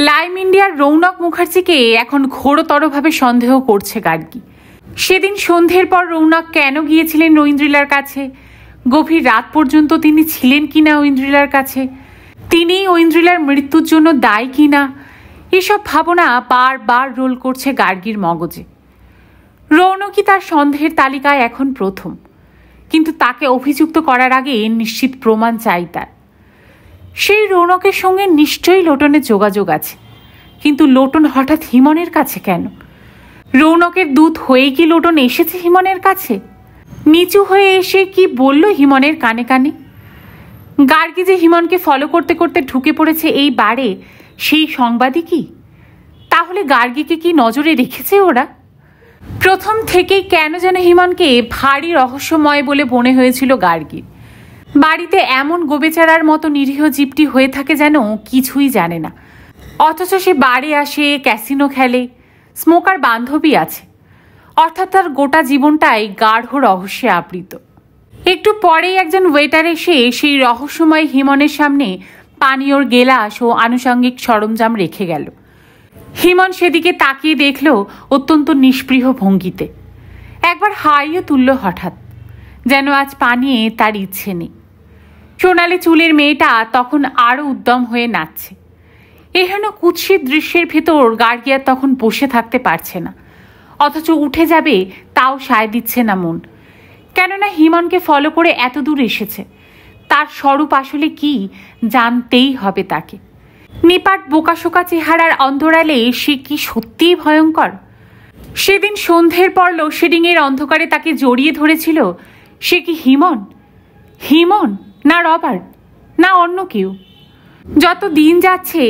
লাইম ইন্ডিয়ার রৌনক মুখার্জিকে এখন ঘোরতরভাবে সন্দেহ করছে গার্গী। সেদিন সন্ধ্যের পর রৌনক কেন গিয়েছিলেন ঐন্দ্রিলার কাছে? গভীর রাত পর্যন্ত তিনি ছিলেন কিনা ঐন্দ্রিলার কাছে? তিনি ঐন্দ্রিলার মৃত্যুর জন্য দায়ী কিনা? এসব ভাবনা বারবার রোল করছে গার্গীর মগজে। রৌনকই তার সন্দেহের তালিকায় এখন প্রথম, কিন্তু তাকে অভিযুক্ত করার আগে নিশ্চিত প্রমাণ চাই তার। সেই রৌনকের সঙ্গে নিশ্চয়ই লোটনের যোগাযোগ আছে, কিন্তু লোটন হঠাৎ হিমনের কাছে কেন? রৌনকের দূত হয়ে কি লোটন এসেছে হিমনের কাছে? নিচু হয়ে এসে কি বলল হিমনের কানে কানে? গার্গী যে হিমনকে ফলো করতে করতে ঢুকে পড়েছে এই বারে, সেই সংবাদই কি? তাহলে গার্গীকে কি নজরে রেখেছে ওরা? প্রথম থেকেই কেন যেন হিমনকে ভারী রহস্যময় বলে মনে হয়েছিল গার্গীর। বাড়িতে এমন গোবেচারার মতো নিরীহ জীবটি হয়ে থাকে যেন কিছুই জানে না, অথচ সে বাড়ি আসে, ক্যাসিনো খেলে, স্মোকার বান্ধবী আছে। অর্থাৎ তার গোটা জীবনটাই গাঢ় রহস্যে আবৃত। একটু পরেই একজন ওয়েটার এসে সেই রহস্যময় হিমনের সামনে পানীয়র গেলাস ও আনুষঙ্গিক সরঞ্জাম রেখে গেল। হিমন সেদিকে তাকিয়ে দেখল অত্যন্ত নিষ্পৃহ ভঙ্গিতে। একবার হাইও তুলল হঠাৎ, যেন আজ পানিয়ে তার ইচ্ছে নেই। সোনালি চুলের মেয়েটা তখন আরও উদ্যম হয়ে নাচছে। এহেন কুৎসিত দৃশ্যের ভেতর গার্গী আর তখন বসে থাকতে পারছে না, অথচ উঠে যাবে তাও সায় দিচ্ছে না মন। কেননা হিমনকে ফলো করে এত দূর এসেছে, তার স্বরূপ আসলে কি জানতেই হবে তাকে। নিপাট বোকাশোকা চেহারার অন্তরালে সে কি সত্যিই ভয়ঙ্কর? সেদিন সন্ধ্যের পর লোডশেডিংয়ের অন্ধকারে তাকে জড়িয়ে ধরেছিল সে কি হিমন? হিমন না রবার্ট, না অন্য কেউ? যত দিন যাচ্ছে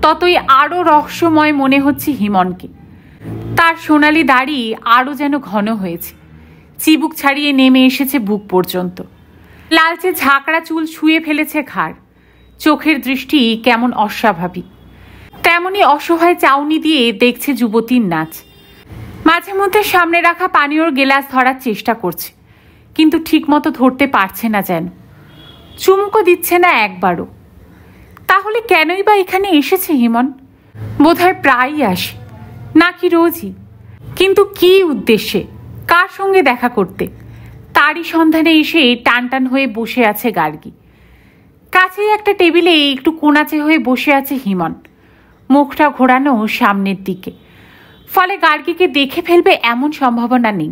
ততই আরও রহস্যময় মনে হচ্ছে হিমনকে। তার সোনালি দাড়ি আরও যেন ঘন হয়েছে, চিবুক ছাড়িয়ে নেমে এসেছে বুক পর্যন্ত। লালচে ঝাঁকড়া চুল ছুঁয়ে ফেলেছে ঘাড়। চোখের দৃষ্টি কেমন অস্বাভাবিক, তেমনি অসহায় চাউনি দিয়ে দেখছে যুবতীর নাচ। মাঝে মধ্যে সামনে রাখা পানীয়র গেলাস ধরার চেষ্টা করছে, কিন্তু ঠিকমতো ধরতে পারছে না, যেন চুমুকও দিচ্ছে না একবারও। তাহলে কেনই বা এখানে এসেছে হিমন? বোধহয় প্রায়ই আসে, নাকি রোজই? কিন্তু কি উদ্দেশ্যে, কার সঙ্গে দেখা করতে? তারই সন্ধানে এসে টান টান হয়ে বসে আছে গার্গী। কাছেই একটা টেবিলে একটু কোণাচে হয়ে বসে আছে হিমন, মুখটা ঘোরানো সামনের দিকে। ফলে গার্গীকে দেখে ফেলবে এমন সম্ভাবনা নেই।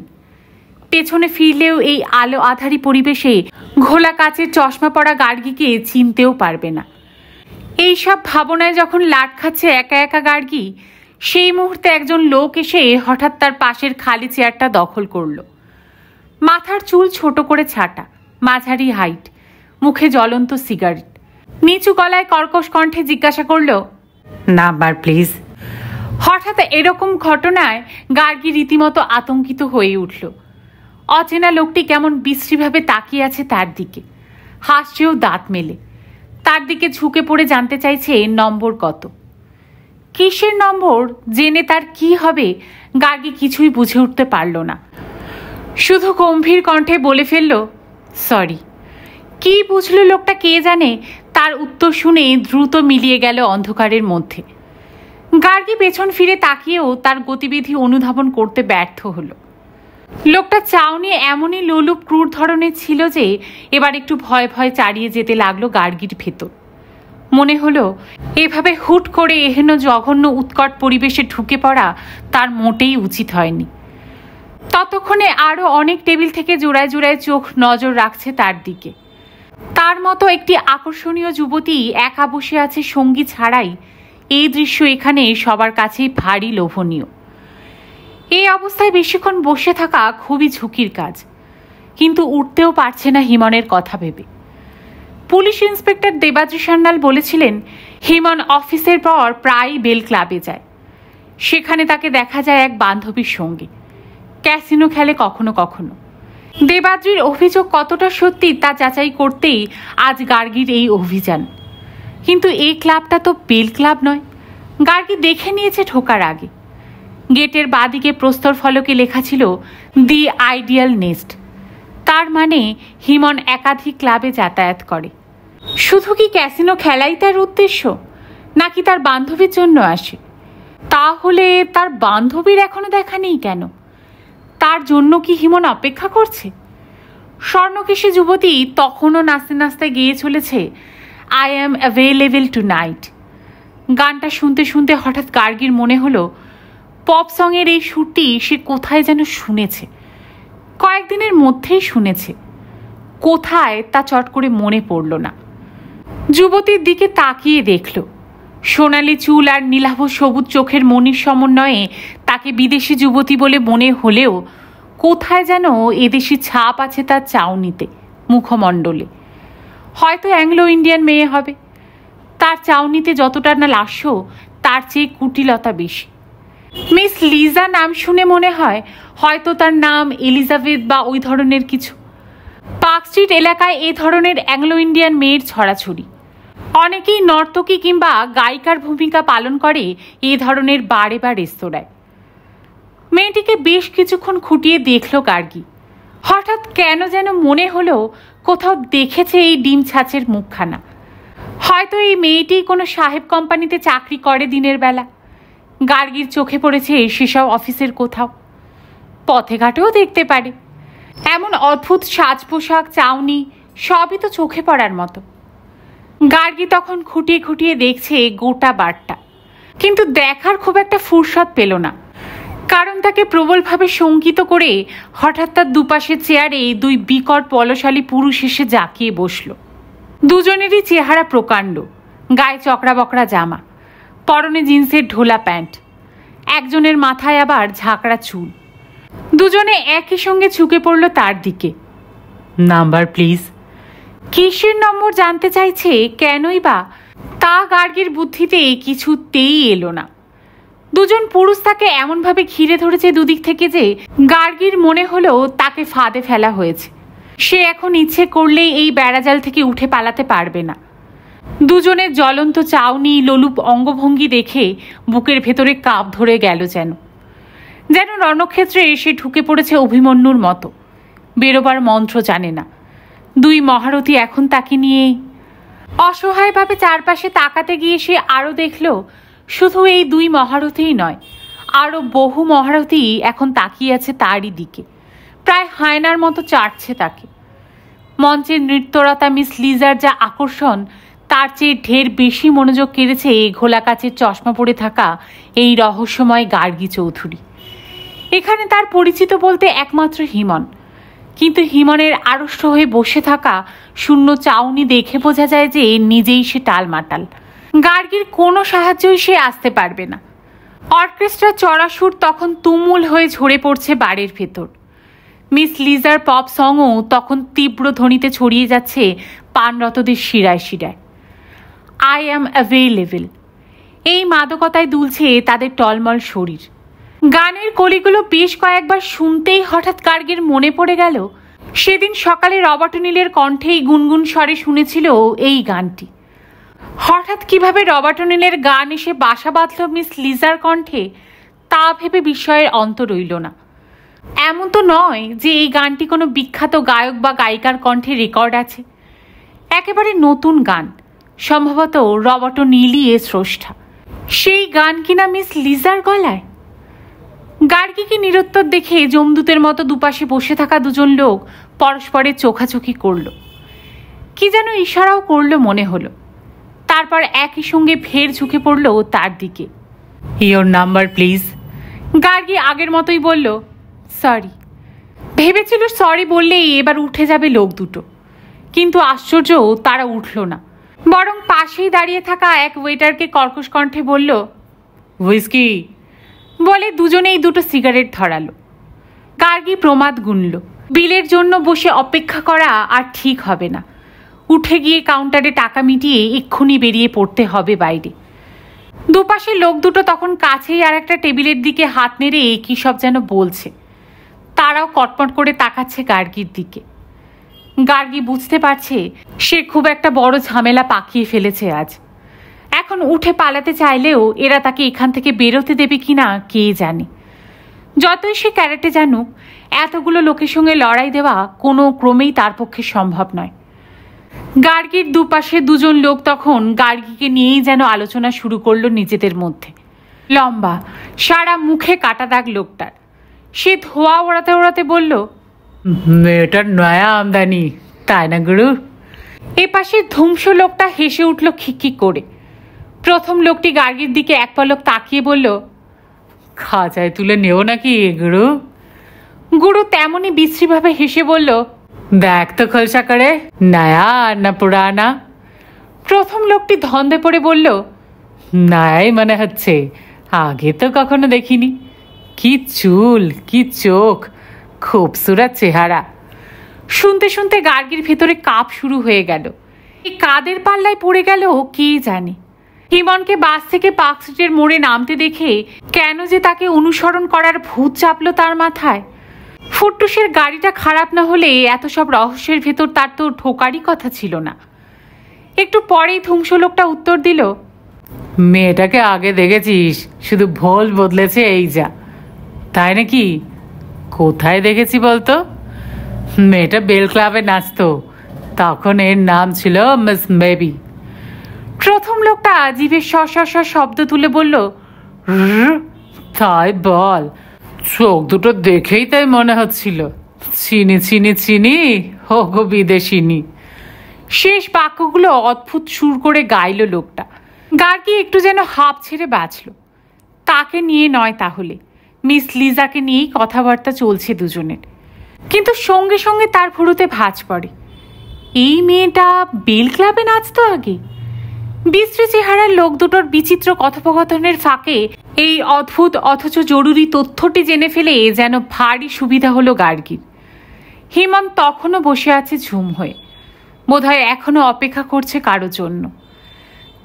পেছনে ফিরলেও এই আলো আধারি পরিবেশে ঘোলা কাচের চশমা পরা গার্গীকে চিনতেও পারবে না। এইসব ভাবনায় যখন লাট খাচ্ছে একা একা গার্গী, সেই মুহূর্তে একজন লোক এসে হঠাৎ তার পাশের খালি চেয়ারটা দখল করল। মাথার চুল ছোট করে ছাটা, মাঝারি হাইট, মুখে জ্বলন্ত সিগারেট। নিচু গলায় কর্কশ কণ্ঠে জিজ্ঞাসা করল, নাম্বার প্লিজ। হঠাৎ এরকম ঘটনায় গার্গী রীতিমতো আতঙ্কিত হয়ে উঠল। অচেনা লোকটি কেমন বিশ্রীভাবে তাকিয়ে আছে তার দিকে, হাসছেও দাঁত মেলে। তার দিকে ঝুঁকে পড়ে জানতে চাইছে নম্বর কত। কিসের নম্বর জেনে তার কি হবে গার্গী কিছুই বুঝে উঠতে পারল না। শুধু গম্ভীর কণ্ঠে বলে ফেলল, সরি। কি বুঝল লোকটা কে জানে, তার উত্তর শুনে দ্রুত মিলিয়ে গেল অন্ধকারের মধ্যে। গার্গী পেছন ফিরে তাকিয়েও তার গতিবিধি অনুধাবন করতে ব্যর্থ হলো। লোকটা চাউনি এমনই লোলুপ ক্রূর ধরনের ছিল যে এবার একটু ভয় ভয় চালিয়ে যেতে লাগলো গার্গীর ভেতর। মনে হলো এভাবে হুট করে এহেন জঘন্য উৎকট পরিবেশে ঢুকে পড়া তার মোটেই উচিত হয়নি। ততক্ষণে আরো অনেক টেবিল থেকে জোড়ায় জোড়ায় চোখ নজর রাখছে তার দিকে। তার মতো একটি আকর্ষণীয় যুবতী একা বসে আছে সঙ্গী ছাড়াই, এই দৃশ্য এখানে সবার কাছেই ভারী লোভনীয়। এই অবস্থায় বেশিক্ষণ বসে থাকা খুবই ঝুঁকির কাজ, কিন্তু উঠতেও পারছে না হিমনের কথা ভেবে। পুলিশ ইন্সপেক্টর দেবাদ্রি সান্যাল বলেছিলেন হিমন অফিসের পর প্রায়ই বেল ক্লাবে যায়। সেখানে তাকে দেখা যায় এক বান্ধবীর সঙ্গে, ক্যাসিনো খেলে কখনো কখনো। দেবাদ্রির অভিযোগ কতটা সত্যি তা যাচাই করতেই আজ গার্গীর এই অভিযান। কিন্তু এই ক্লাবটা তো বেল ক্লাব নয়। গার্গী দেখে নিয়েছে ঢোকার আগে। গেটের বাঁদিকে প্রস্তর ফলকে লেখা ছিল দি আইডিয়াল নেস্ট। তার মানে হিমন একাধিক ক্লাবে যাতায়াত করে। শুধু কি ক্যাসিনো খেলাই তার উদ্দেশ্য, নাকি তার বান্ধবীর জন্য আসে? তাহলে তার বান্ধবীর এখনো দেখা নেই কেন? তার জন্য কি হিমন অপেক্ষা করছে? স্বর্ণকেশী যুবতী তখনও নাচতে নাচতে গিয়ে চলেছে I am available to night. গানটা শুনতে শুনতে হঠাৎ গার্গীর মনে হলো পপ সঙের এই সুরটি সে কোথায় যেন শুনেছে, কয়েকদিনের মধ্যেই শুনেছে। কোথায় তা চট করে মনে পড়ল না। যুবতীর দিকে তাকিয়ে দেখল, সোনালি চুল আর নীলাভ সবুজ চোখের মনির সমন্বয়ে তাকে বিদেশি যুবতী বলে মনে হলেও কোথায় যেন এদেশি ছাপ আছে তার চাউনিতে, মুখমণ্ডলে। হয়তো অ্যাংলো ইন্ডিয়ান মেয়ে হবে। তার চাউনিতে যতটা না লাস্য, তার চেয়ে কুটিলতা বেশি। মিস লিজা নাম শুনে মনে হয় হয়তো তার নাম এলিজাবেথ বা ওই ধরনের কিছু। পার্ক স্ট্রিট এলাকায় এ ধরনের অ্যাংলো ইন্ডিয়ান মেয়ের ছড়াছড়ি। অনেকেই নর্তকী কিংবা গায়িকার ভূমিকা পালন করে এ ধরনের বারে বা রেস্তোরাঁয়। মেয়েটিকে বেশ কিছুক্ষণ খুঁটিয়ে দেখল গার্গী। হঠাৎ কেন যেন মনে হলো কোথাও দেখেছে এই ডিম ছাঁচের মুখখানা। হয়তো এই মেয়েটি কোনো সাহেব কোম্পানিতে চাকরি করে দিনের বেলা। গার্গীর চোখে পড়েছে সেসব অফিসের কোথাও। পথে ঘাটেও দেখতে পারে। এমন অদ্ভুত সাজ পোশাক, চাউনি সবই তো চোখে পড়ার মতো। গার্গী তখন খুঁটিয়ে খুঁটিয়ে দেখছে গোটা বারটা, কিন্তু দেখার খুব একটা ফুরসত পেল না। কারণ তাকে প্রবলভাবে শঙ্কিত করে হঠাৎ তার দুপাশে চেয়ারে দুই বিকট বলশালী পুরুষ এসে জাঁকিয়ে বসল। দুজনেরই চেহারা প্রকাণ্ড, গায়ে চকরা বকরা জামা, পরনে জিন্সের ঢোলা প্যান্ট, একজনের মাথায় আবার ঝাঁকড়া চুল। দুজনে একই সঙ্গে ঝুঁকে পড়ল তার দিকে। Number please. কিসের নম্বর জানতে চাইছে, কেনই বা, তা গার্গীর বুদ্ধিতে কিছুতেই এলো না। দুজন পুরুষ তাকে এমনভাবে ঘিরে ধরেছে দুদিক থেকে যে গার্গীর মনে হলো তাকে ফাঁদে ফেলা হয়েছে। সে এখন ইচ্ছে করলেই এই বেড়াজাল থেকে উঠে পালাতে পারবে না। দুজনের জ্বলন্ত চাউনি, লোলুপ অঙ্গভঙ্গি দেখে বুকের ভেতরে কাঁপ ধরে গেল, যেন রণক্ষেত্রে এসে ঢুকে পড়েছে অভিমন্যুর মতো। বেরোবার মন্ত্র জানে না। দুই মহারথী এখন তাকে নিয়ে। অসহায়ভাবে চারপাশে তাকাতে গিয়ে সে আরও দেখল শুধু এই দুই মহারথীই নয়, আরও বহু মহারথী এখন তাকিয়ে আছে তারই দিকে, প্রায় হায়নার মতো চাটছে তাকে। মঞ্চের নৃত্যরতা মিস লিজার যা আকর্ষণ, তার চেয়ে ঢের বেশি মনোযোগ কেড়েছে ঘোলা কাচের চশমা পরে থাকা এই রহস্যময় গার্গী চৌধুরী। এখানে তার পরিচিত বলতে একমাত্র হিমন, কিন্তু হিমনের আড়ষ্ট হয়ে বসে থাকা শূন্য চাউনি দেখে বোঝা যায় যে নিজেই সে টালমাটাল। গার্গীর কোনো সাহায্যই সে আসতে পারবে না। অর্কেস্ট্রার চড়া সুর তখন তুমুল হয়ে ঝরে পড়ছে বাড়ির ভেতর। মিস লিজার পপ সংও তখন তীব্র ধ্বনিতে ছড়িয়ে যাচ্ছে পানরতদের শিরায় শিরায়। আই অ্যাম অ্যাভেলেবল, এই মাদকতায় দুলছে তাদের টলমল শরীর। গানের কলিগুলো বেশ কয়েকবার শুনতেই হঠাৎ গার্গীর মনে পড়ে গেল সেদিন সকালে রবার্ট ওনিলের কণ্ঠেই গুনগুন স্বরে শুনেছিল এই গানটি। হঠাৎ কিভাবে রবার্ট ওনিলের গান এসে বাসা বাঁধল মিস লিজার কণ্ঠে, তা ভেবে বিস্ময়ের অন্ত রইল না। এমন তো নয় যে এই গানটি কোনো বিখ্যাত গায়ক বা গায়িকার কণ্ঠে রেকর্ড আছে। একেবারে নতুন গান, সম্ভবত রবার্ট ওনিলই এর স্রষ্টা। সেই গান কিনা মিস লিজার গলায়। গার্গীকে নিরুত্তর দেখে জমদূতের মতো দুপাশে বসে থাকা দুজন লোক পরস্পরের চোখাচোখি করল, কি যেন ইশারাও করল মনে হলো। তারপর একই সঙ্গে ফের ঝুঁকে পড়ল তার দিকে। Your number please. গার্গী আগের মতোই বলল, সরি। ভেবেছিল সরি বললেই এবার উঠে যাবে লোক দুটো, কিন্তু আশ্চর্য, তারা উঠল না, বরং পাশেই দাঁড়িয়ে থাকা এক ওয়েটারকে কর্কশ কণ্ঠে বলল, হুইস্কি, বলে দুজনেই দুটো সিগারেট ধরালো। গার্গী প্রমাদ গুনল, বিলের জন্য বসে অপেক্ষা করা আর ঠিক হবে না, উঠে গিয়ে কাউন্টারে টাকা মিটিয়ে এক্ষুনি বেরিয়ে পড়তে হবে বাইরে। দুপাশের লোক দুটো তখন কাছেই আর একটা টেবিলের দিকে হাত নেড়ে কী সব যেন বলছে, তারাও কটমট করে তাকাচ্ছে গার্গীর দিকে। গার্গী বুঝতে পারছে সে খুব একটা বড় ঝামেলা পাকিয়ে ফেলেছে আজ। এখন উঠে পালাতে চাইলেও এরা তাকে এখান থেকে বেরোতে দেবে কিনা কে জানে। যতই সে ক্যারেটে জানুক, এতগুলো লোকের সঙ্গে লড়াই দেওয়া কোনো ক্রমেই তার পক্ষে সম্ভব নয়। গার্গীর দুপাশে দুজন লোক তখন গার্গীকে নিয়েই যেন আলোচনা শুরু করলো নিজেদের মধ্যে। লম্বা, সারা মুখে কাটা দাগ লোকটার। সে ধোয়া ওড়াতে ওড়াতে বলল, মেয়েটার নয়া আমদানি, তাই না গুরু? এ পাশে ধ্বংস লোকটা হেসে উঠল খিকখিক করে। প্রথম লোকটি গার্গীর দিকে এক পলক তাকিয়ে বলল, খাঁচায় তুলে নেও নাকি গুরু? গুরু তেমনই বিশ্রীভাবে হেসে বলল, দেখ তো খোলসা করে, নয়া না পুরানা? প্রথম লোকটি ধন্দে পড়ে বলল, নয়াই মনে হচ্ছে, আগে তো কখনো দেখিনি। কি চুল, কি চোখ, খুবসুরত চেহারা। শুনতে শুনতে গার্গীর ভেতরে কাঁপ শুরু হয়ে গেল। এই কাদের পাল্লায় পড়ে গেল কে জানে। হিমনকে বাস থেকে পার্ক স্ট্রিটের মোড়ে নামতে দেখে কেন যে তাকে অনুসরণ করার ভূত চাপলো তার মাথায়। ফুটটুসের গাড়িটা খারাপ না হলে এত সব রহস্যের ভেতর তার তো ঢোকারই কথা ছিল না। একটু পরেই ধ্বংস লোকটা উত্তর দিল, মেয়েটাকে আগে দেখেছিস, শুধু ভোল বদলেছে এই যা। তাই নাকি? কোথায় দেখেছি বলতো? মেয়েটা বেল ক্লাবে নাচতো, তখন এর নাম ছিল মিস বেবি। প্রথম লোকটা জিভে শ শব্দ তুলে বলল, তাই বল? চোখ দুটো দেখেই তাই মনে হচ্ছিল। চিনি চিনি চিনি, হোগো বিদেশিনী। শেষ বাক্যগুলো অদ্ভুত সুর করে গাইল লোকটা। গার্গী একটু যেন হাঁপ ছেড়ে বাঁচল। তাকে নিয়ে নয় তাহলে, মিস লিজাকে নিয়েই কথাবার্তা চলছে দুজনের। কিন্তু সঙ্গে সঙ্গে তার ভুরুতে ভাঁজ পড়ে, এই মেয়েটা বেল ক্লাবে নাচতো আগে। বিশ্রী চেহারার লোক দুটোর বিচিত্র কথোপকথনের ফাঁকে এই অদ্ভুত অথচ জরুরি তথ্যটি জেনে ফেলে যেন ভারী সুবিধা হলো গার্গীর। হিমন তখনও বসে আছে ঝুম হয়ে, বোধহয় এখনো অপেক্ষা করছে কারো জন্য,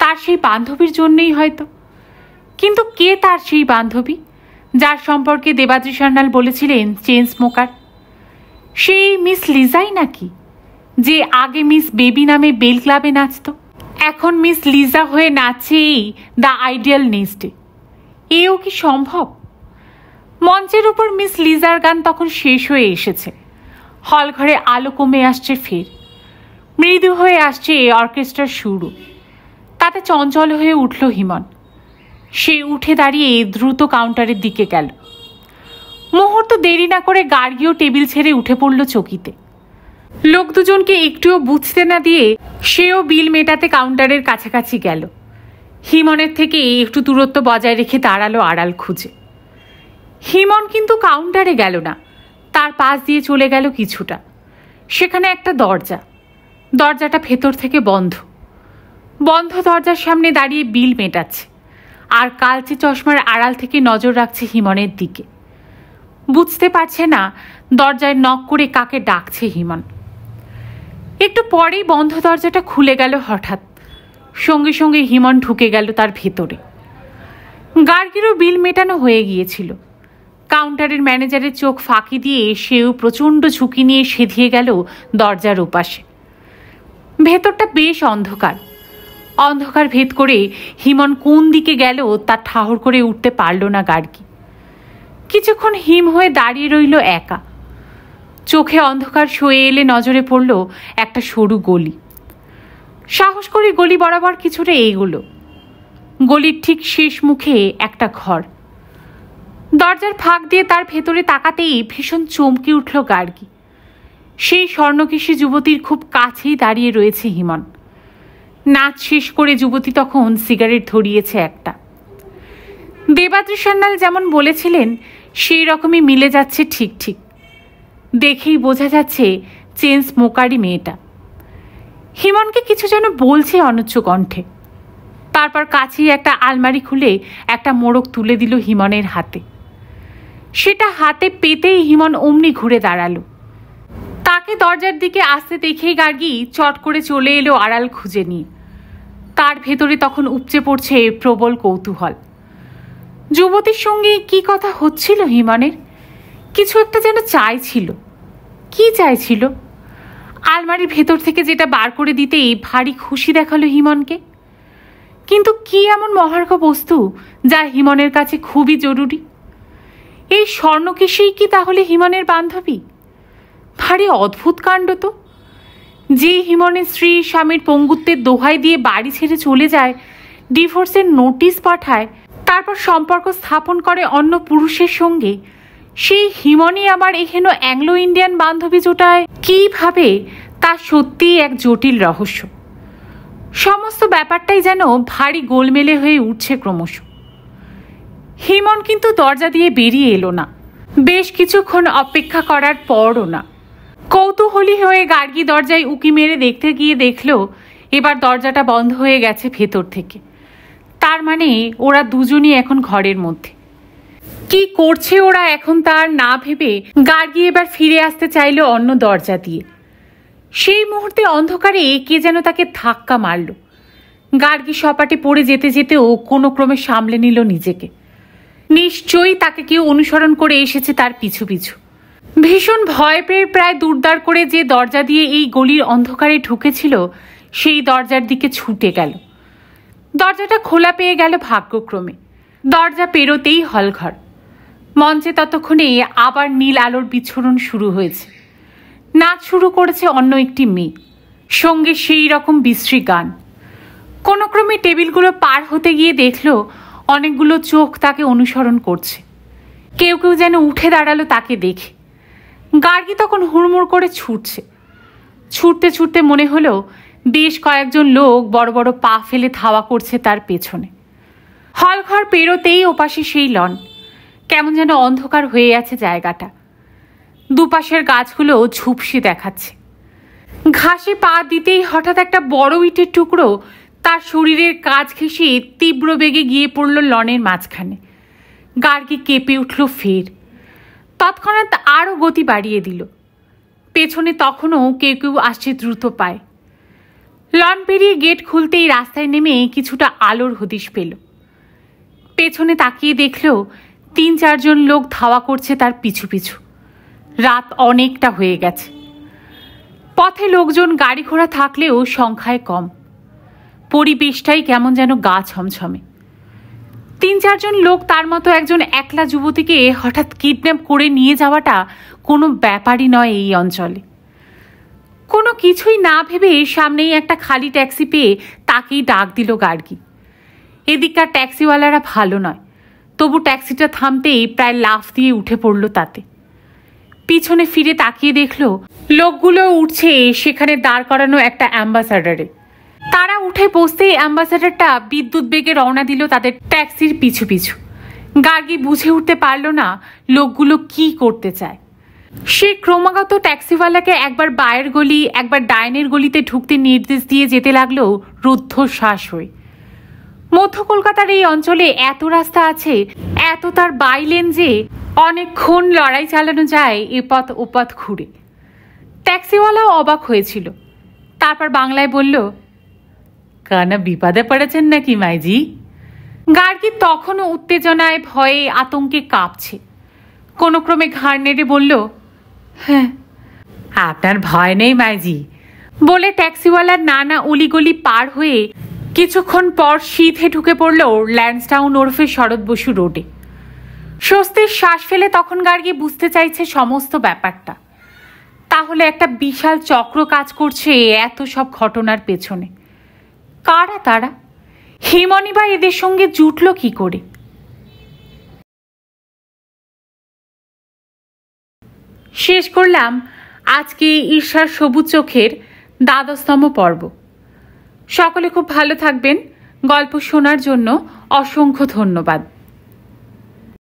তার সেই বান্ধবীর জন্যই হয়তো। কিন্তু কে তার সেই বান্ধবী যার সম্পর্কে দেবাদ্রি সান্যাল বলেছিলেন চেন স্মোকার? সেই মিস লিজাই নাকি, যে আগে মিস বেবি নামে বেল ক্লাবে নাচত? এখন মিস লিজা হয়ে নাচছে এই দ্য আইডিয়াল নেস্টে। এও কি সম্ভব? মঞ্চের উপর মিস লিজার গান তখন শেষ হয়ে এসেছে। হল ঘরে আলো কমে আসছে ফের, মৃদু হয়ে আসছে অর্কেস্ট্রার সুরও। তাতে চঞ্চল হয়ে উঠল হিমন। সে উঠে দাঁড়িয়ে দ্রুত কাউন্টারের দিকে গেল। মুহূর্ত দেরি না করে গার্গীও টেবিল ছেড়ে উঠে পড়ল চকিতে। লোক দুজনকে একটুও বুঝতে না দিয়ে সেও বিল মেটাতে কাউন্টারের কাছাকাছি গেল। হিমনের থেকে একটু দূরত্ব বজায় রেখে দাঁড়ালো আড়াল খুঁজে। হিমন কিন্তু কাউন্টারে গেল না, তার পাশ দিয়ে চলে গেল কিছুটা। সেখানে একটা দরজা, দরজাটা ভেতর থেকে বন্ধ। বন্ধ দরজার সামনে দাঁড়িয়ে বিল মেটাচ্ছে, আর কালচে চশমার আড়াল থেকে নজর রাখছে হিমনের দিকে। বুঝতে পারছে না দরজায় নক করে কাকে ডাকছে হিমন। একটু পরেই বন্ধ দরজাটা খুলে গেল হঠাৎ, সঙ্গে সঙ্গে হিমন ঢুকে গেল তার ভেতরে। গার্গীরও বিল মেটানো হয়ে গিয়েছিল। কাউন্টারের ম্যানেজারের চোখ ফাঁকি দিয়ে সেও প্রচণ্ড ঝুঁকি নিয়ে সেধিয়ে গেল দরজার ওপাশে। ভেতরটা বেশ অন্ধকার। অন্ধকার ভেদ করে হিমন কোন দিকে গেল তা ঠাহর করে উঠতে পারল না গার্গী। কিছুক্ষণ হিম হয়ে দাঁড়িয়ে রইল একা। চোখে অন্ধকার সয়ে এলে নজরে পড়ল একটা সরু গলি। সাহস করে গলি বরাবর কিছুটা এগোলো। গলির ঠিক শেষ মুখে একটা ঘর। দরজার ফাঁক দিয়ে তার ভেতরে তাকাতেই ভীষণ চমকে উঠল গার্গী। সেই স্বর্ণকেশী যুবতীর খুব কাছেই দাঁড়িয়ে রয়েছে হিমন। নাচ শেষ করে যুবতী তখন সিগারেট ধরিয়েছে একটা। দেবাদ্রি সান্যাল যেমন বলেছিলেন সেই রকমই মিলে যাচ্ছে ঠিক ঠিক। দেখেই বোঝা যাচ্ছে চেন স্মোকারই মেয়েটা। হিমনকে কিছু যেন বলছে অনুচ্চ কণ্ঠে। তারপর কাছেই একটা আলমারি খুলে একটা মোড়ক তুলে দিল হিমনের হাতে। সেটা হাতে পেতেই হিমন অমনি ঘুরে দাঁড়ালো। তাকে দরজার দিকে আসতে দেখেই গার্গী চট করে চলে এলো আড়াল খুঁজে নিয়ে। তার ভেতরে তখন উপচে পড়ছে প্রবল কৌতূহল। যুবতীর সঙ্গে কি কথা হচ্ছিল হিমনের? কিছু একটা যেন চাইছিল। কি চাইছিল? আলমারির ভেতর থেকে যেটা বার করে দিতেই ভারী খুশি দেখালো হিমনকে। কিন্তু কি এমন মহার্ঘ বস্তু যা হিমনের কাছে খুবই জরুরি? এই স্বর্ণকেশেই কি তাহলে হিমনের বান্ধবী? ভারী অদ্ভুত কাণ্ড তো। যে হিমনের স্ত্রী স্বামীর পঙ্গুত্বের দোহাই দিয়ে বাড়ি ছেড়ে চলে যায়, ডিভোর্সের নোটিশ পাঠায়, তারপর সম্পর্ক স্থাপন করে অন্য পুরুষের সঙ্গে, সেই হিমনই আবার এখানে অ্যাংলো ইন্ডিয়ান বান্ধবী জোটায় কিভাবে, তা সত্যিই এক জটিল রহস্য। সমস্ত ব্যাপারটাই যেন ভারী গোলমেলে হয়ে উঠছে ক্রমশ। হিমন কিন্তু দরজা দিয়ে বেরিয়ে এলো না, বেশ কিছুক্ষণ অপেক্ষা করার পরও না। কৌতূহলী হয়ে গার্গী দরজায় উকি মেরে দেখতে গিয়ে দেখল এবার দরজাটা বন্ধ হয়ে গেছে ভেতর থেকে। তার মানে ওরা দুজনই এখন ঘরের মধ্যে। কি করছে ওরা এখন তার না ভেবে গার্গী এবার ফিরে আসতে চাইল অন্য দরজা দিয়ে। সেই মুহূর্তে অন্ধকারে কে যেন তাকে ধাক্কা মারল। গার্গী সপাটে পড়ে যেতে যেতেও কোনো ক্রমে সামলে নিল নিজেকে। নিশ্চয়ই তাকে কেউ অনুসরণ করে এসেছে তার পিছু পিছু। ভীষণ ভয় পেয়ে প্রায় দুর্দার করে যে দরজা দিয়ে এই গলির অন্ধকারে ঢুকেছিল সেই দরজার দিকে ছুটে গেল। দরজাটা খোলা পেয়ে গেল ভাগ্যক্রমে। দরজা পেরোতেই হলঘর। মঞ্চে ততক্ষণে আবার নীল আলোর বিচ্ছুরণ শুরু হয়েছে। নাচ শুরু করেছে অন্য একটি মেয়ে, সঙ্গে সেই রকম বিশ্রী গান। কোনো ক্রমে টেবিলগুলো পার হতে গিয়ে দেখল অনেকগুলো চোখ তাকে অনুসরণ করছে। কেউ কেউ যেন উঠে দাঁড়ালো তাকে দেখে। গার্গী তখন হুড়মুড় করে ছুটছে। ছুটতে ছুটতে মনে হলো বেশ কয়েকজন লোক বড় বড় পা ফেলে ধাওয়া করছে তার পেছনে। হলঘর পেরোতেই ওপাশে সেই লন। কেমন যেন অন্ধকার হয়ে আছে জায়গাটা। দুপাশের গাছগুলো ঝুপসে দেখাচ্ছে। ঘাসে পা দিতেই হঠাৎ একটা বড় ইটের টুকরো তার শরীরের কাছ ঘেঁষে তীব্র বেগে গিয়ে পড়ল লনের মাঝখানে। গার্গী কেঁপে উঠল ফের। তৎক্ষণাৎ আরও গতি বাড়িয়ে দিল। পেছনে তখনও কেউ কেউ আসছে দ্রুত পায়। লন পেরিয়ে গেট খুলতেই রাস্তায় নেমে কিছুটা আলোর হদিশ পেল। পেছনে তাকিয়ে দেখল ৩-৪ জন লোক ধাওয়া করছে তার পিছু পিছু। রাত অনেকটা হয়ে গেছে। পথে লোকজন গাড়ি ঘোড়া থাকলেও সংখ্যায় কম। পরিবেশটাই কেমন যেন গা ছমছমে। ৩-৪ জন লোক তার মতো একজন একলা যুবতীকে হঠাৎ কিডন্যাপ করে নিয়ে যাওয়াটা কোনো ব্যাপারই নয় এই অঞ্চলে। কোনো কিছুই না ভেবে সামনেই একটা খালি ট্যাক্সি পেয়ে তাকেই ডাক দিল গার্গী। এদিককার ট্যাক্সিওয়ালারা ভালো নয়, তবু ট্যাক্সিটা থামতেই প্রায় লাফ দিয়ে উঠে পড়ল তাতে। পিছনে ফিরে তাকিয়ে দেখল লোকগুলো উঠছে সেখানে দাঁড় করানো একটা অ্যাম্বাসাডারে। তারা উঠে বসতেই অ্যাম্বাসাডারটা বিদ্যুৎ বেগে রওনা দিল তাদের ট্যাক্সির পিছু পিছু। গার্গী বুঝে উঠতে পারল না লোকগুলো কি করতে চায়। সে ক্রমাগত ট্যাক্সিওয়ালাকে একবার বায়ের গলি একবার ডাইনের গলিতে ঢুকতে নির্দেশ দিয়ে যেতে লাগলো রুদ্ধশ্বাস হয়ে। মধ্য কলকাতার এই অঞ্চলে এত রাস্তা আছে, এত তার বাইলেন যে অনেকক্ষণ লড়াই চালানো যায় এ পথ ও পথ ঘুরে। ট্যাক্সিওয়ালাও অবাক হয়েছিল। তারপর বাংলায় বলল, কানা বিপদে পড়েছেন নাকি মাইজি? গার্গী তখনও উত্তেজনায় ভয়ে আতঙ্কে কাঁপছে। কোনো ক্রমে ঘাড় নেড়ে বলল, হ্যাঁ। আপনার ভয় নেই মাইজি বলে ট্যাক্সিওয়ালার নানা অলিগলি পার হয়ে কিছুক্ষণ পর শীতে ঢুকে পড়ল ল্যান্সডাউন ওরফে শরৎ বসু রোডে। স্বস্তির শ্বাস ফেলে তখন গার্গী বুঝতে চাইছে সমস্ত ব্যাপারটা। তাহলে একটা বিশাল চক্র কাজ করছে এত সব ঘটনার পেছনে। কারা তারা? হিমনি বা এদের সঙ্গে জুটল কি করে? শেষ করলাম আজকে ঈর্ষার সবুজ চোখের ১২তম পর্ব। সকলে খুব ভালো থাকবেন। গল্প শোনার জন্য অসংখ্য ধন্যবাদ।